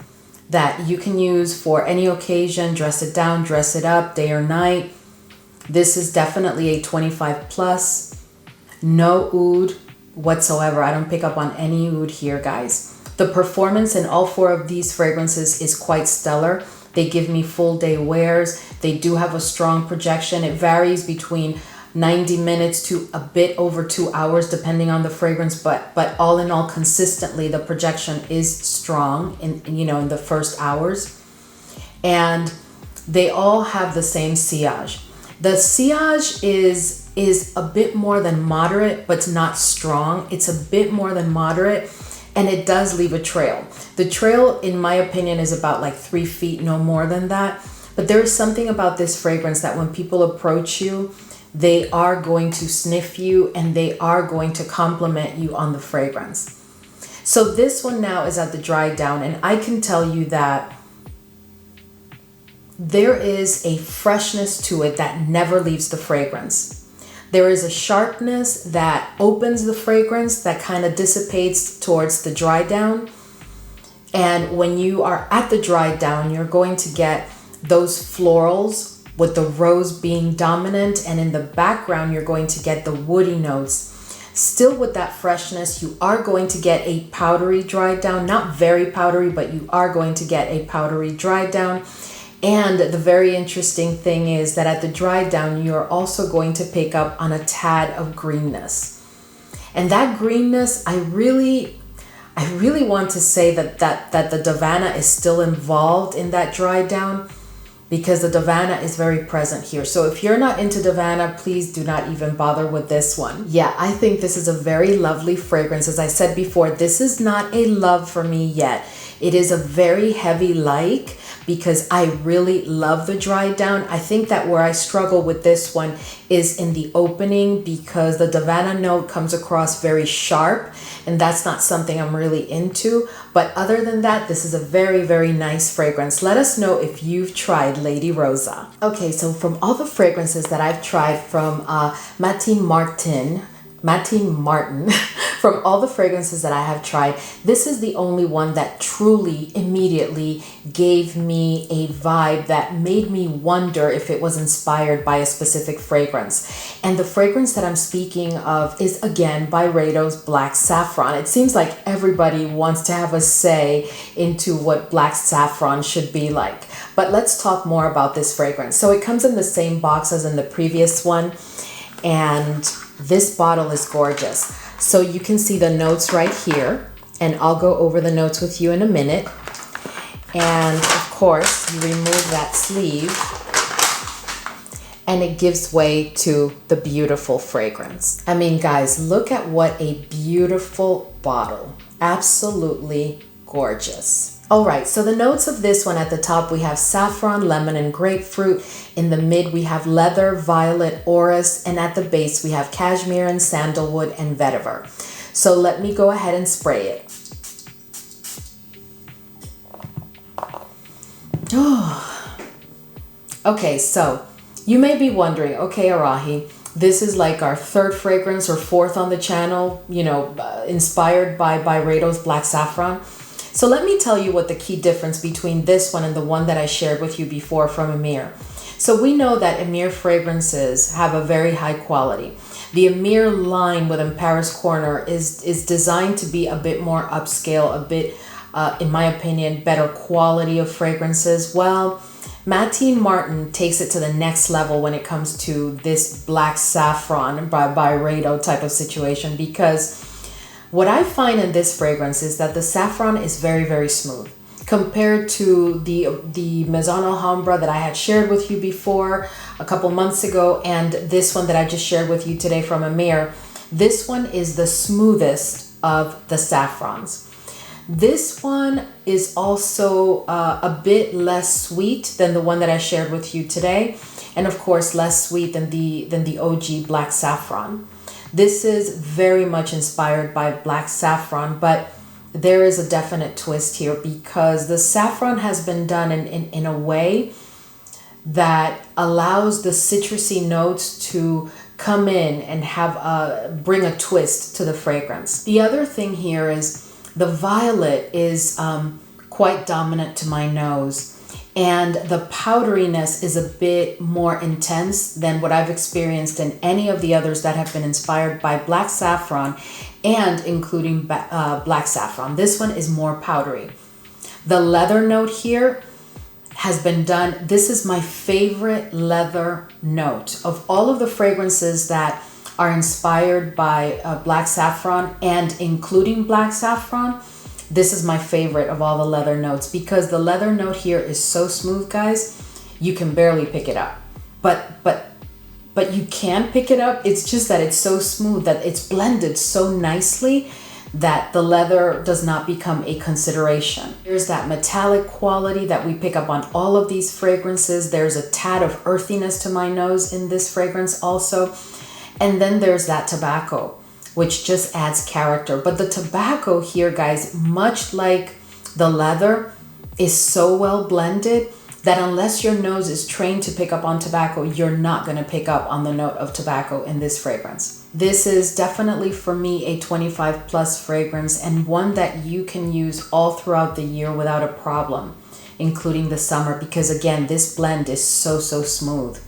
Speaker 1: that you can use for any occasion, dress it down, dress it up, day or night. This is definitely a 25 plus, no oud whatsoever. I don't pick up on any oud here, guys. The performance in all 4 of these fragrances is quite stellar. They give me full day wears. They do have a strong projection. It varies between 90 minutes to a bit over 2 hours depending on the fragrance, but all in all, consistently the projection is strong in the first hours. And they all have the same sillage. The sillage is a bit more than moderate, but not strong. It's a bit more than moderate, and it does leave a trail. The trail, in my opinion, is about like 3 feet, no more than that. But there is something about this fragrance that when people approach you, they are going to sniff you and they are going to compliment you on the fragrance. So this one now is at the dry down, and I can tell you that there is a freshness to it that never leaves the fragrance. There is a sharpness that opens the fragrance that kind of dissipates towards the dry down. And when you are at the dry down, you're going to get those florals with the rose being dominant, and in the background you're going to get the woody notes. Still with that freshness, you are going to get a powdery dry down, not very powdery, but you are going to get a powdery dry down. And the very interesting thing is that at the dry down, you're also going to pick up on a tad of greenness. And that greenness, I really want to say that the Davana is still involved in that dry down, because the Davana is very present here. So if you're not into Davana, please do not even bother with this one. Yeah, I think this is a very lovely fragrance. As I said before, this is not a love for me yet. It is a very heavy like, because I really love the dry down. I think that where I struggle with this one is in the opening, because the Davana note comes across very sharp, and that's not something I'm really into. But other than that, this is a very, very nice fragrance. Let us know if you've tried Lady Roza. Okay, so from all the fragrances that I've tried from Matin Martin, from all the fragrances that I have tried, this is the only one that truly immediately gave me a vibe that made me wonder if it was inspired by a specific fragrance. And the fragrance that I'm speaking of is again by Byredo's Black Saffron. It seems like everybody wants to have a say into what Black Saffron should be like. But let's talk more about this fragrance. So it comes in the same box as in the previous one, and this bottle is gorgeous. So you can see the notes right here, and I'll go over the notes with you in a minute. And of course, you remove that sleeve and it gives way to the beautiful fragrance. I mean, guys, look at what a beautiful bottle. Absolutely gorgeous. All right, so the notes of this one, at the top we have saffron, lemon, and grapefruit. In the mid we have leather, violet, orris, and at the base we have cashmere and sandalwood and vetiver. So let me go ahead and spray it. Oh. Okay, so you may be wondering, okay, Arahi, this is like our third fragrance or fourth on the channel, you know, inspired by Byredo's Black Saffron. So let me tell you what the key difference between this one and the one that I shared with you before from Emir. So we know that Emir fragrances have a very high quality. The Emir line within Paris Corner is designed to be a bit more upscale, a bit, in my opinion, better quality of fragrances. Well, Matin Martin takes it to the next level when it comes to this Black Saffron by Byredo type of situation, because what I find in this fragrance is that the saffron is very, very smooth compared to the Maison Alhambra that I had shared with you before a couple months ago, and this one that I just shared with you today from Emir. This one is the smoothest of the saffrons. This one is also a bit less sweet than the one that I shared with you today, and of course less sweet than the OG Black Saffron. This is very much inspired by Black Saffron, but there is a definite twist here because the saffron has been done in a way that allows the citrusy notes to come in and have bring a twist to the fragrance. The other thing here is the violet is quite dominant to my nose, and the powderiness is a bit more intense than what I've experienced in any of the others that have been inspired by Black Saffron, and including Black Saffron. This one is more powdery. The leather note here has been done. This is my favorite leather note of all of the fragrances that are inspired by Black Saffron and including Black Saffron. This is my favorite of all the leather notes because the leather note here is so smooth, guys. You can barely pick it up, but you can pick it up. It's just that it's so smooth that it's blended so nicely that the leather does not become a consideration. There's that metallic quality that we pick up on all of these fragrances. There's a tad of earthiness to my nose in this fragrance also. And then there's that tobacco, which just adds character. But the tobacco here, guys, much like the leather, is so well blended that unless your nose is trained to pick up on tobacco, you're not going to pick up on the note of tobacco in this fragrance. This is definitely for me a 25 plus fragrance, and one that you can use all throughout the year without a problem, including the summer, because again, this blend is so smooth.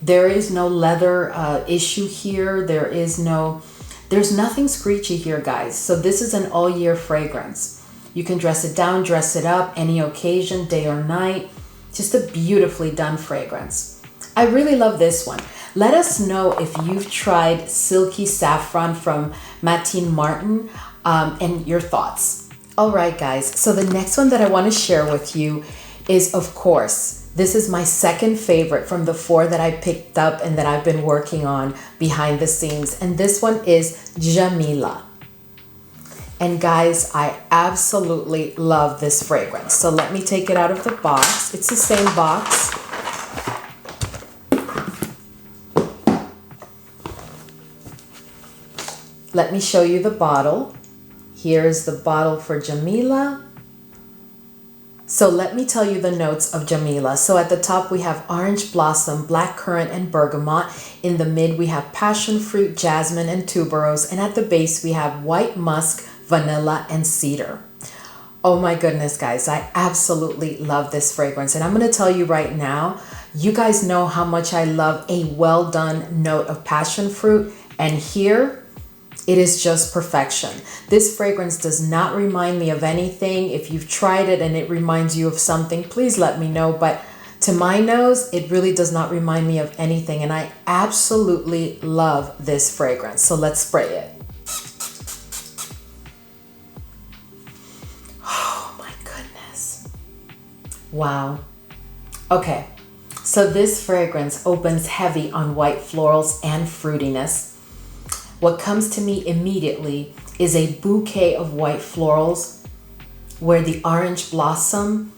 Speaker 1: There is no leather issue here. There's nothing screechy here, guys. So this is an all year fragrance. You can dress it down, dress it up, any occasion, day or night. Just a beautifully done fragrance. I really love this one. Let us know if you've tried Silky Saffron from Matin Martin and your thoughts. All right, guys. So the next one that I want to share with you is, of course, this is my second favorite from the 4 that I picked up and that I've been working on behind the scenes. And this one is Jameela. And guys, I absolutely love this fragrance. So let me take it out of the box. It's the same box. Let me show you the bottle. Here is the bottle for Jameela. So let me tell you the notes of Jameela. So at the top we have orange blossom, black currant, and bergamot. In the mid we have passion fruit, jasmine, and tuberose. And at the base we have white musk, vanilla, and cedar. Oh my goodness, guys, I absolutely love this fragrance. And I'm going to tell you right now, you guys know how much I love a well done note of passion fruit. And here, it is just perfection. This fragrance does not remind me of anything. If you've tried it and it reminds you of something, please let me know. But to my nose, it really does not remind me of anything. And I absolutely love this fragrance. So let's spray it. Oh my goodness. Wow. Okay. So this fragrance opens heavy on white florals and fruitiness. What comes to me immediately is a bouquet of white florals where the orange blossom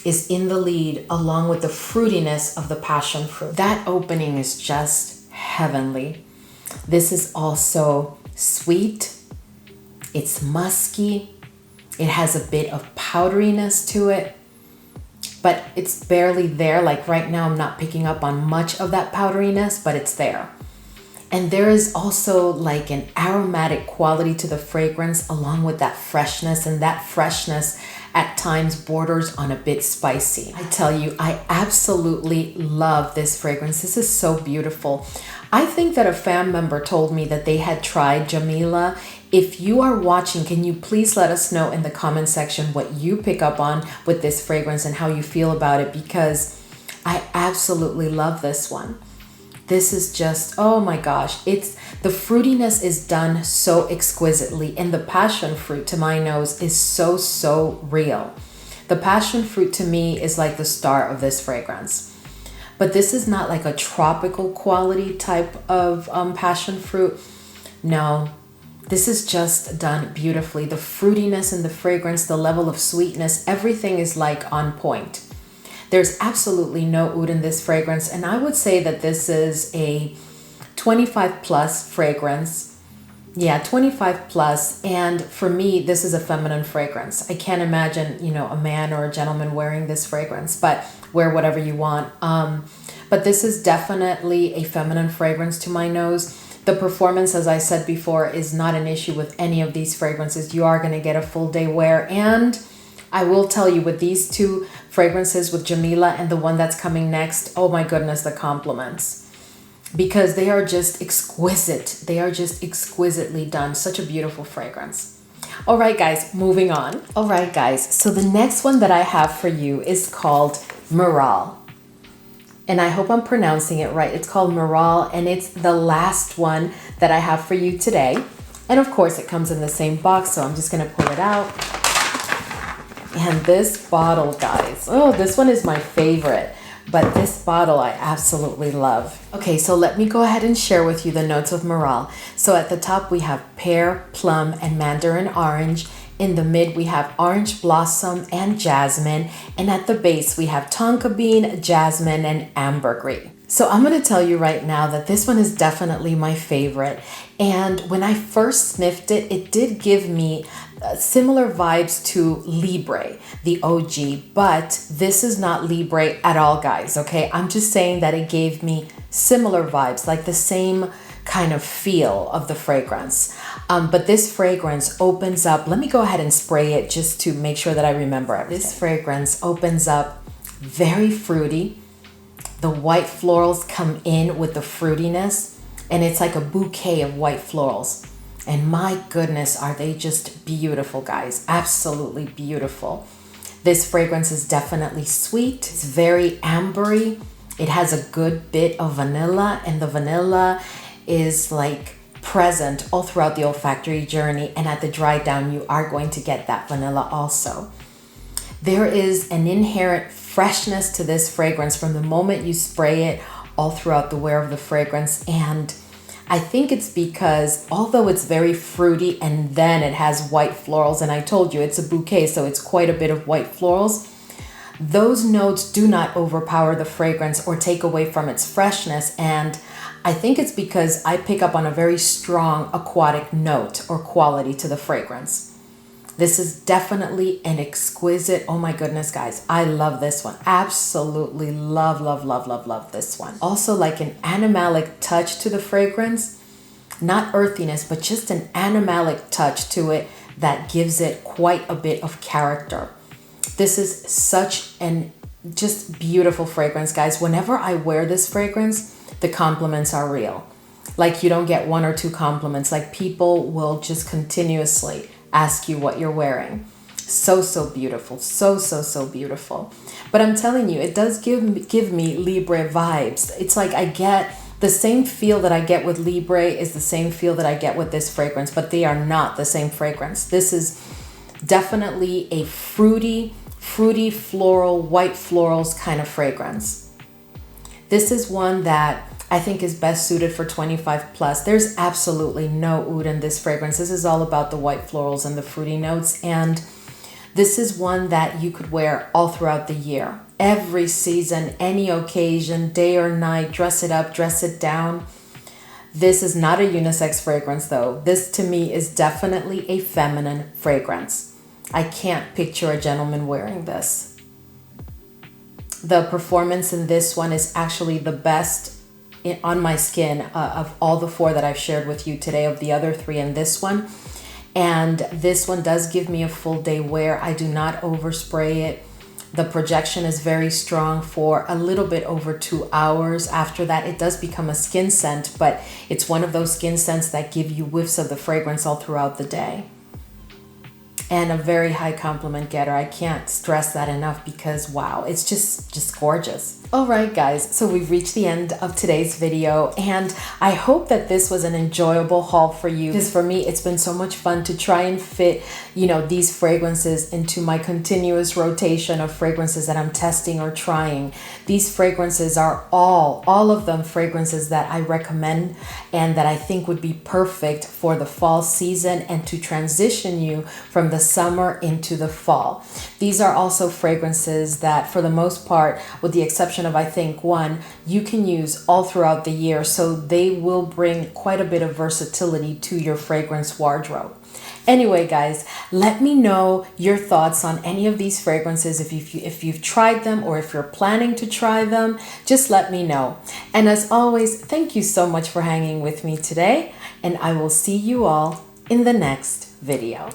Speaker 1: is in the lead along with the fruitiness of the passion fruit. That opening is just heavenly. This is also sweet. It's musky. It has a bit of powderiness to it, but it's barely there. Like right now, I'm not picking up on much of that powderiness, but it's there. And there is also like an aromatic quality to the fragrance along with that freshness, and that freshness at times borders on a bit spicy. I tell you, I absolutely love this fragrance. This is so beautiful. I think that a fan member told me that they had tried Jameela. If you are watching, can you please let us know in the comment section what you pick up on with this fragrance and how you feel about it, because I absolutely love this one. This is just, oh my gosh, the fruitiness is done so exquisitely, and the passion fruit to my nose is so real. The passion fruit to me is like the star of this fragrance. But this is not like a tropical quality type of passion fruit. No, this is just done beautifully. The fruitiness in the fragrance, the level of sweetness, everything is like on point. There's absolutely no oud in this fragrance, and I would say that this is a 25 plus fragrance. Yeah, 25 plus, and for me, this is a feminine fragrance. I can't imagine, a man or a gentleman wearing this fragrance, but wear whatever you want. But this is definitely a feminine fragrance to my nose. The performance, as I said before, is not an issue with any of these fragrances. You are going to get a full day wear, and I will tell you, with these two fragrances, with Jameela and the one that's coming next, oh my goodness, the compliments. Because they are just exquisite. They are just exquisitely done. Such a beautiful fragrance. All right, guys, moving on. All right, guys, so the next one that I have for you is called Miral. And I hope I'm pronouncing it right. It's called Miral, and it's the last one that I have for you today. And of course, it comes in the same box, so I'm just going to pull it out. And this bottle, guys, oh, this one is my favorite, but this bottle I absolutely love. Okay, so let me go ahead and share with you the notes of Miral. So at the top, we have pear, plum, and mandarin orange. In the mid, we have orange blossom and jasmine. And at the base, we have tonka bean, jasmine, and ambergris. So I'm going to tell you right now that this one is definitely my favorite. And when I first sniffed it, it did give me similar vibes to Libre, the OG, but this is not Libre at all, guys, okay? I'm just saying that it gave me similar vibes, like the same kind of feel of the fragrance. But this fragrance opens up, let me go ahead and spray it just to make sure that I remember everything. This fragrance opens up very fruity. The white florals come in with the fruitiness, and it's like a bouquet of white florals. And my goodness, are they just beautiful, guys. Absolutely beautiful. This fragrance is definitely sweet. It's very ambery. It has a good bit of vanilla, and the vanilla is like present all throughout the olfactory journey. And at the dry down, you are going to get that vanilla also. There is an inherent freshness to this fragrance from the moment you spray it all throughout the wear of the fragrance. And I think it's because although it's very fruity and then it has white florals, and I told you it's a bouquet, so it's quite a bit of white florals, those notes do not overpower the fragrance or take away from its freshness. And I think it's because I pick up on a very strong aquatic note or quality to the fragrance. This is definitely an exquisite, oh my goodness, guys. I love this one. Absolutely love, love, love, love, love this one. Also like an animalic touch to the fragrance. Not earthiness, but just an animalic touch to it that gives it quite a bit of character. This is such an just beautiful fragrance, guys. Whenever I wear this fragrance, the compliments are real. Like you don't get one or two compliments. Like people will just continuously ask you what you're wearing. So, so beautiful. So, so, so beautiful. But I'm telling you, it does give me Libre vibes. It's like I get the same feel that I get with Libre is the same feel that I get with this fragrance, but they are not the same fragrance. This is definitely a fruity, floral, white florals kind of fragrance. This is one that I think is best suited for 25 plus. There's absolutely no oud in this fragrance. This is all about the white florals and the fruity notes. And this is one that you could wear all throughout the year. Every season, any occasion, day or night, dress it up, dress it down. This is not a unisex fragrance though. This to me is definitely a feminine fragrance. I can't picture a gentleman wearing this. The performance in this one is actually the best on my skin of all the four that I've shared with you today, of the other three and this one. And this one does give me a full day wear. I do not overspray it. The projection is very strong for a little bit over 2 hours. After that, it does become a skin scent, but it's one of those skin scents that give you whiffs of the fragrance all throughout the day. And a very high compliment getter. I can't stress that enough because wow, it's just gorgeous. All right, guys, so we've reached the end of today's video, and I hope that this was an enjoyable haul for you, because for me, it's been so much fun to try and fit, these fragrances into my continuous rotation of fragrances that I'm testing or trying. These fragrances are all of them fragrances that I recommend and that I think would be perfect for the fall season and to transition you from the summer into the fall. These are also fragrances that, for the most part, with the exception of I think one, you can use all throughout the year, so they will bring quite a bit of versatility to your fragrance wardrobe. Anyway, guys, let me know your thoughts on any of these fragrances. If you've tried them or if you're planning to try them, just let me know. And as always, thank you so much for hanging with me today, and I will see you all in the next video.